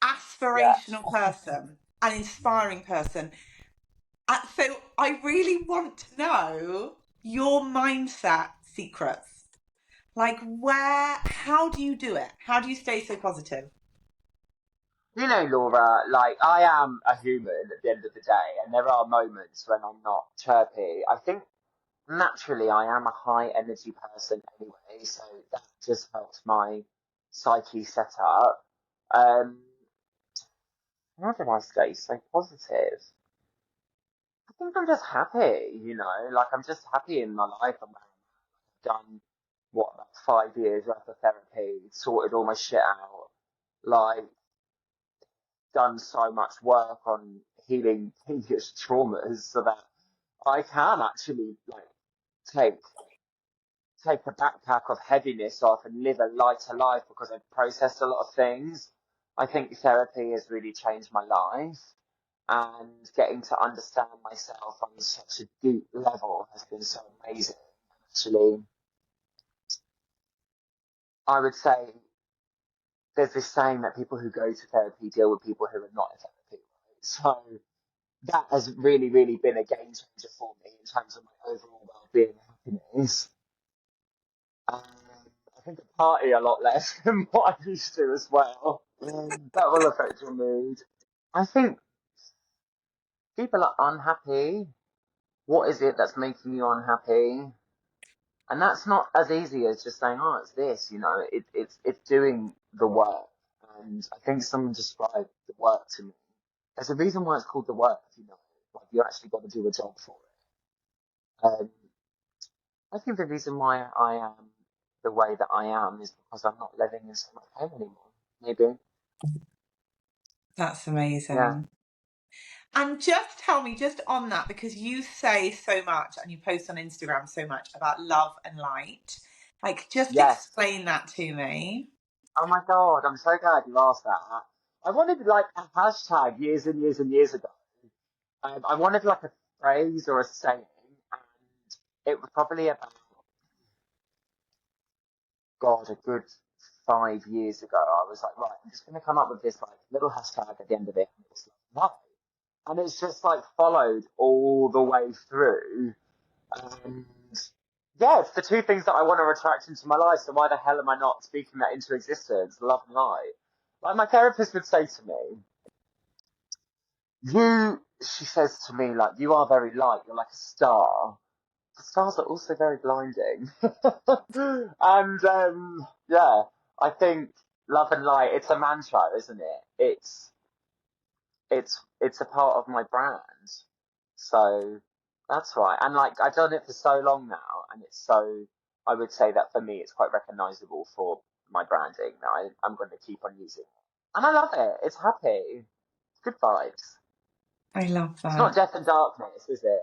Yeah. aspirational person, an inspiring person. So I really want to know your mindset secrets. Like, how do you do it? How do you stay so positive? You know, Laura, like I am a human at the end of the day, and there are moments when I'm not chirpy. I think naturally I am a high energy person anyway, so that just helps my psyche set up. Um, how do I stay so positive? I think I'm just happy, you know, like I'm just happy in my life. I've done what about 5 years worth of therapy, sorted all my shit out, like done so much work on healing previous traumas so that I can actually like take take the backpack of heaviness off and live a lighter life because I've processed a lot of things. I think therapy has really changed my life, and getting to understand myself on such a deep level has been so amazing. Actually, I would say there's this saying that people who go to therapy deal with people who are not in therapy. Right? So that has really, really been a game changer for me in terms of my overall well-being and happiness. Um, I think I party a lot less than what I used to as well. That will affect your mood. I think people are unhappy. What is it that's making you unhappy? And that's not as easy as just saying, "Oh, it's this." You know, it's doing the work. And I think someone described the work to me. There's a reason why it's called the work. You know, like you actually got to do a job for it. I think the reason why I am the way that I am is because I'm not living in so much pain anymore. Maybe. That's Yeah. amazing. And just tell me, just on that, because you say so much and you post on Instagram so much about love and light. Like, just Yes. explain that to me. Oh my God, I'm so glad you asked that. I wanted like a hashtag years and years and years ago. I wanted like a phrase or a saying, and it was probably about, God, a good 5 years ago. I was like, right, I'm just going to come up with this like little hashtag at the end of it. And it's like, love. And it's just like followed all the way through. And yeah, it's the two things that I want to attract into my life. So why the hell am I not speaking that into existence? Love and light. Like my therapist would say to me, she says to me, like, you are very light. You're like a star. The stars are also very blinding. And yeah, I think love and light. It's a mantra, isn't it? It's a part of my brand. So that's right. And like I've done it for so long now, and it's so. I would say that for me, it's quite recognisable for my branding that I'm going to keep on using it. And I love it. It's happy. Good vibes. I love It's not that. death and darkness, is it?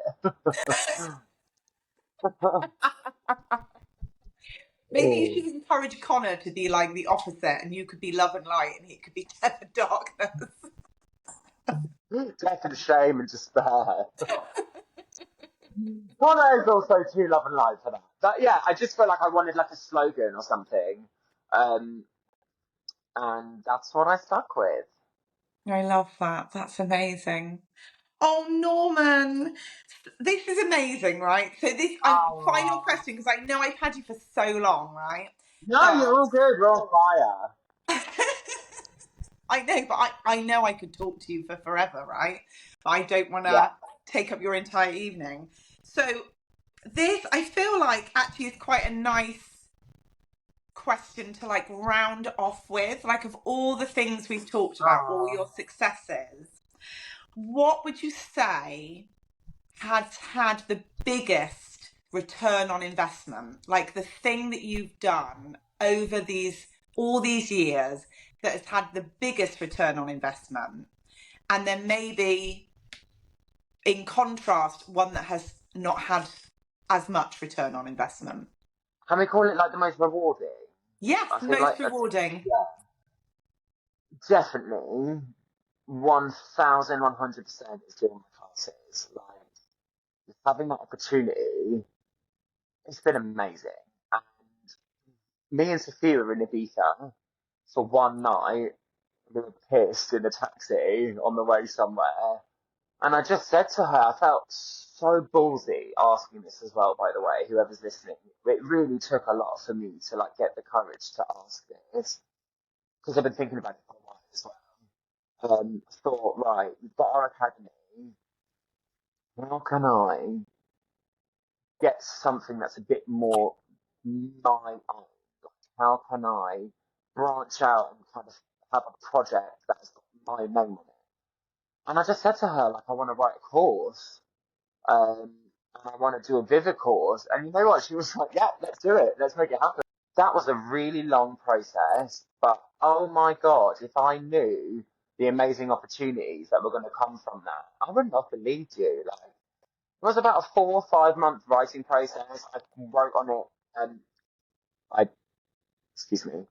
Maybe you Oh. should encourage Connor to be like the opposite, and you could be love and light, and he could be death and darkness. Death and shame and despair. Connor is also too love and light for that. But yeah, I just felt like I wanted like a slogan or something. Um, and that's what I stuck with. I love that. That's amazing. Oh, Norman, this is amazing, right? So final Oh, question, because I know I've had you for so long, right? no, But you're all good. We're on fire. I know, but I know I could talk to you for forever, right? But I don't want Yeah. to take up your entire evening. So this, I feel like, actually is quite a nice question to like round off with. Like, of all the things we've talked about, all Oh, your successes, what would you say has had the biggest return on investment? Like the thing that you've done over these all these years that has had the biggest return on investment, and then maybe in contrast, one that has not had as much return on investment. can we call it like the most rewarding? Yes, I feel like most rewarding. yeah, definitely 1,100% is doing my classes. Like having that opportunity, it's been amazing. And me and Sophia were in Ibiza for one night. We were pissed in a taxi on the way somewhere. And I just said to her, I felt so ballsy asking this as well, by the way, whoever's listening. It really took a lot for me to like get the courage to ask this. Because I've been thinking about it for a while as well. I thought, right, we've got our academy. How can I get something that's a bit more my own? Like, how can I branch out and kind of have a project that's got my name on it? And I just said to her, like, I want to write a course, and I want to do a Vivid course. And you know what? She was like, yeah, let's do it. Let's make it happen. That was a really long process, but oh my God, if I knew the amazing opportunities that were going to come from that, I wouldn't have believed you. Like, it was about a 4 or 5 month writing process. I wrote on it, and I, excuse me,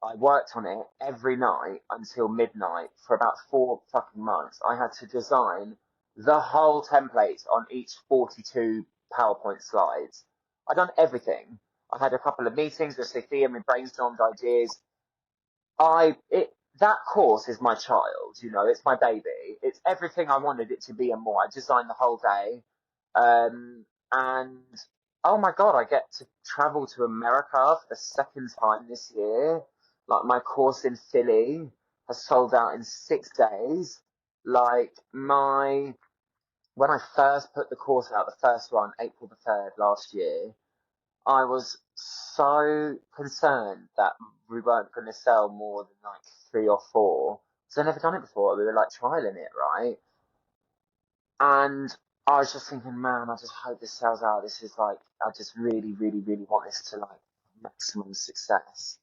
I worked on it every night until midnight for about 4 fucking months. I had to design the whole template on each 42 PowerPoint slides. I done everything. I had a couple of meetings with Sophia and we brainstormed ideas. That course is my child, you know, it's my baby. It's everything I wanted it to be and more. I designed the whole day. And oh my God, I get to travel to America for the second time this year. Like my course in Philly has sold out in 6 days. Like when I first put the course out, the first one, April the 3rd last year, I was so concerned that we weren't going to sell more than like three or four. So I've never done it before. We were like trialing it, right? And I was just thinking, man, I just hope this sells out. This is like, I just really, really, really want this to like maximum success.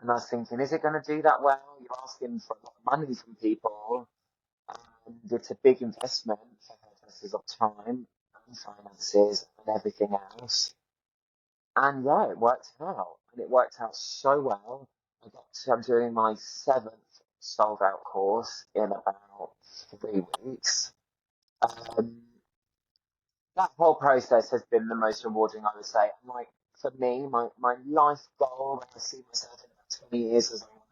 And I was thinking, is it going to do that well? You're asking for a lot of money from people, and it's a big investment for hairdressers of time and finances and everything else. And yeah, it worked out. And it worked out so well. I'm doing my seventh sold out course in about 3 weeks. Um, that whole process has been the most rewarding, I would say. And like for me, my life goal, where I see myself in about 20 years, is I want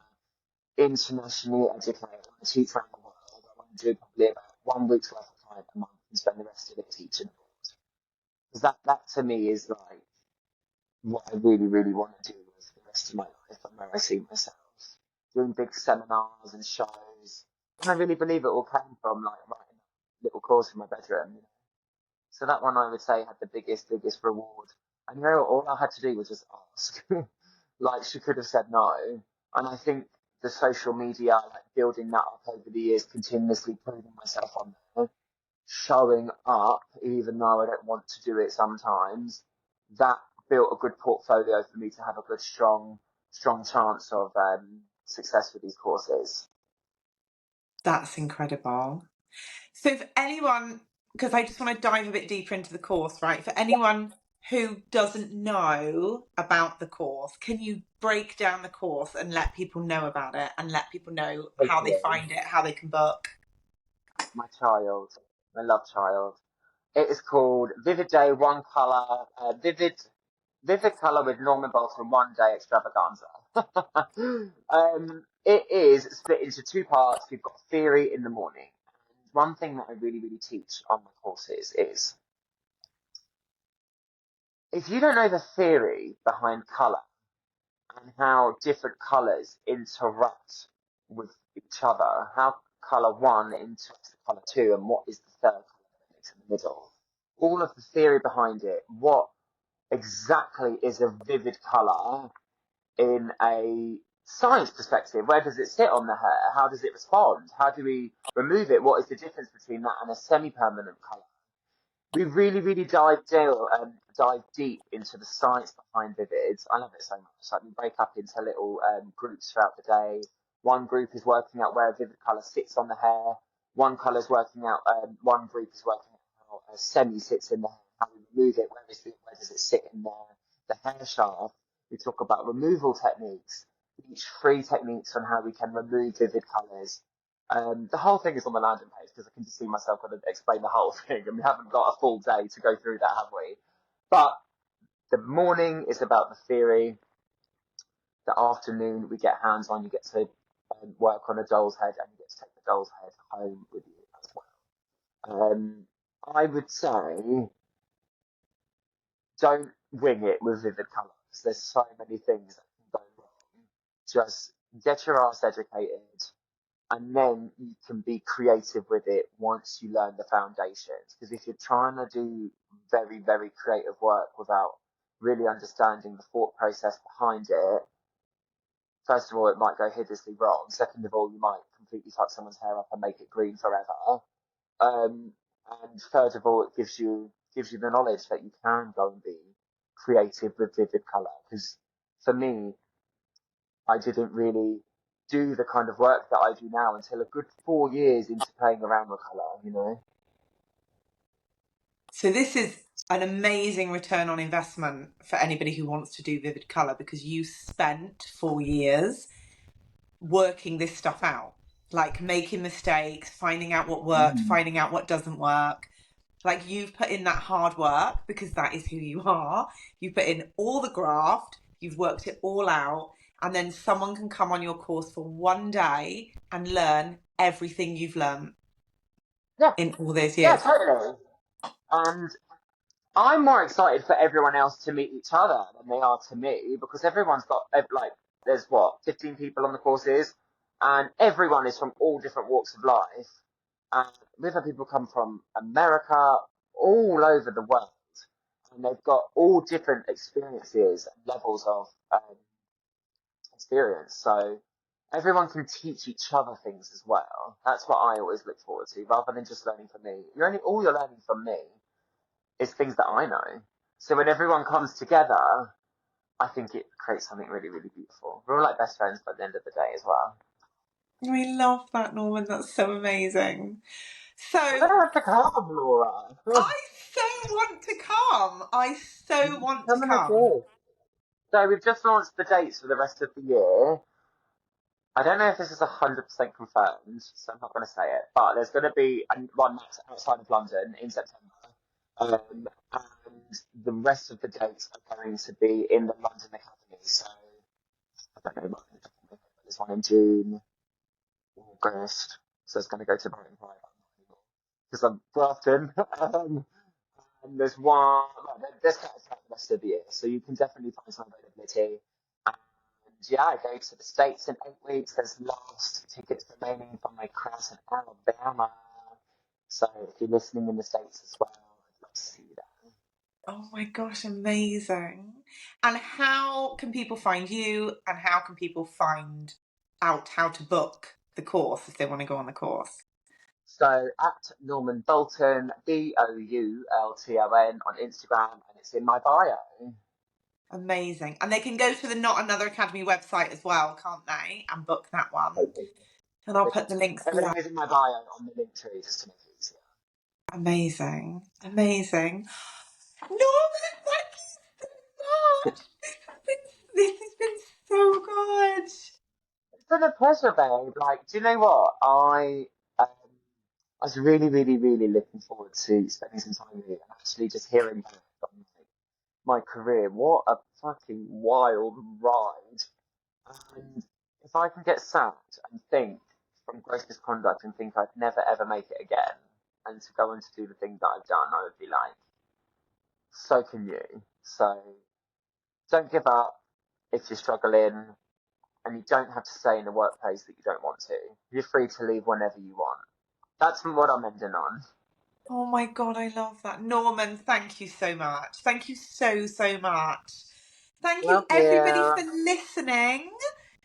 to internationally educate. I want to teach around the world. I want to do probably about 1 week's worth of client a month and spend the rest of it teaching abroad. Because that to me is like what I really, really want to do with the rest of my life and where I see myself. Doing big seminars and shows. And I really believe it all came from like writing a little course in my bedroom. You know? So that one I would say had the biggest reward. And you know, all I had to do was just ask. Like she could have said no. And I think the social media, like building that up over the years, continuously proving myself on there, showing up, even though I don't want to do it sometimes, that built a good portfolio for me to have a good, strong chance of success with these courses. That's incredible. So, for anyone, because I just want to dive a bit deeper into the course, right? For anyone who doesn't know about the course, can you break down the course and let people know about it and let people know how they Totally. find it, how they can book? My child, my love child. It is called Vivid Day One Color, Vivid Color with Norman Bolton One Day Extravaganza. It is split into two parts. We've got theory in the morning. And one thing that I really, really teach on my courses is if you don't know the theory behind color and how different colors interact with each other, how color one interacts with color two, and what is the third color that makes in the middle, all of the theory behind it. What exactly is a vivid colour in a science perspective? Where does it sit on the hair? How does it respond? How do we remove it? What is the difference between that and a semi-permanent colour? We really, really dive deep into the science behind Vivids. I love it so much. Like we break up into little groups throughout the day. One group is working out where a vivid colour sits on the hair. One colour is working out. One group is working out how a semi sits in the hair. How we remove it. Where does it sit in the hair shaft? We talk about removal techniques. Each three techniques on how we can remove vivid colours. The whole thing is on the landing page because I can just see myself going to explain the whole thing, and we haven't got a full day to go through that, have we? But the morning is about the theory. The afternoon we get hands on. You get to work on a doll's head, and you get to take the doll's head home with you as well. I would say don't wing it with vivid colours. There's so many things that can go wrong. Just get your ass educated, and then you can be creative with it once you learn the foundations. Because if you're trying to do very, very creative work without really understanding the thought process behind it, first of all, it might go hideously wrong. Second of all, you might completely fuck someone's hair up and make it green forever. Um, and third of all, it gives you the knowledge that you can go and be creative with vivid colour. Because for me, I didn't really do the kind of work that I do now until a good 4 years into playing around with colour, you know? So this is an amazing return on investment for anybody who wants to do vivid colour, because you spent 4 years working this stuff out, like making mistakes, finding out what worked, finding out what doesn't work. Like, you've put in that hard work because that is who you are. You've put in all the graft, you've worked it all out, and then someone can come on your course for one day and learn everything you've learned Yeah, in all those yeah, years. totally. And I'm more excited for everyone else to meet each other than they are to me, because everyone's got, like, there's what, 15 people on the courses, and everyone is from all different walks of life. And we've had people come from America, all over the world, and they've got all different experiences and levels of experience. So everyone can teach each other things as well. That's what I always look forward to, rather than just learning from me. All you're learning from me is things that I know. So when everyone comes together, I think it creates something really, really beautiful. We're all like best friends by the end of the day as well. We love that, Norman. That's so amazing. We're So gonna have to come, Laura. I so want to come. I so want to Come and come. assist. So we've just launched the dates for the rest of the year. I don't know if this is 100% confirmed, so I'm not going to say it. But there's going to be one outside of London in September, and the rest of the dates are going to be in the London Academy. So I don't know, there's one in June, August. So it's going to go to Brighton Pride because I'm Grafton. And there's one. Well, there's kind of the rest of the year, so you can definitely find some availability. Yeah, I go to the States in 8 weeks. There's last tickets remaining for my class in Alabama. So if you're listening in the States as well, I'd love to see you there. Oh my gosh, amazing. And how can people find you, and how can people find out how to book the course if they want to go on the course? So at Norman Bolton, Boulton on Instagram, and it's in my bio. Amazing. And they can go to the Not Another Academy website as well, can't they? And book that one. Totally. And I'll put the links below. Everything is in my bio on the link tree just to make it easier. Amazing. Amazing. Norman, thank you so much. This has been so good. It's been a pleasure, babe. Like, do you know what? Um, I was really, really, really looking forward to spending some time with you and actually just hearing back on my career. What a fucking wild ride. And if I can get sat and think from gross misconduct and think I'd never ever make it again, and to go on to do the things that I've done, I would be like, so can you. So don't give up if you're struggling, and you don't have to stay in a workplace that you don't want to. You're free to leave whenever you want. That's what I'm ending on. Oh my God, I love that. Norman, thank you so much. Thank you so, so much. Thank you, Love everybody, for you. listening.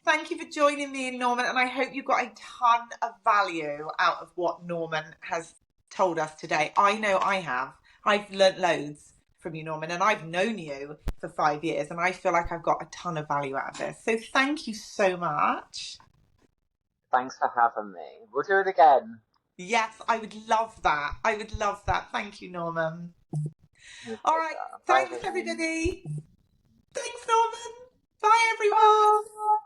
Thank you for joining me and Norman, and I hope you got a ton of value out of what Norman has told us today. I know I have. I've learnt loads from you, Norman, and I've known you for 5 years, and I feel like I've got a ton of value out of this. So thank you so much. Thanks for having me. We'll do it again. Yes, I would love that. I would love that. Thank you, Norman. My All right. pleasure. Bye, Thanks, everyone. everybody. Thanks, Norman. Bye, everyone. Bye.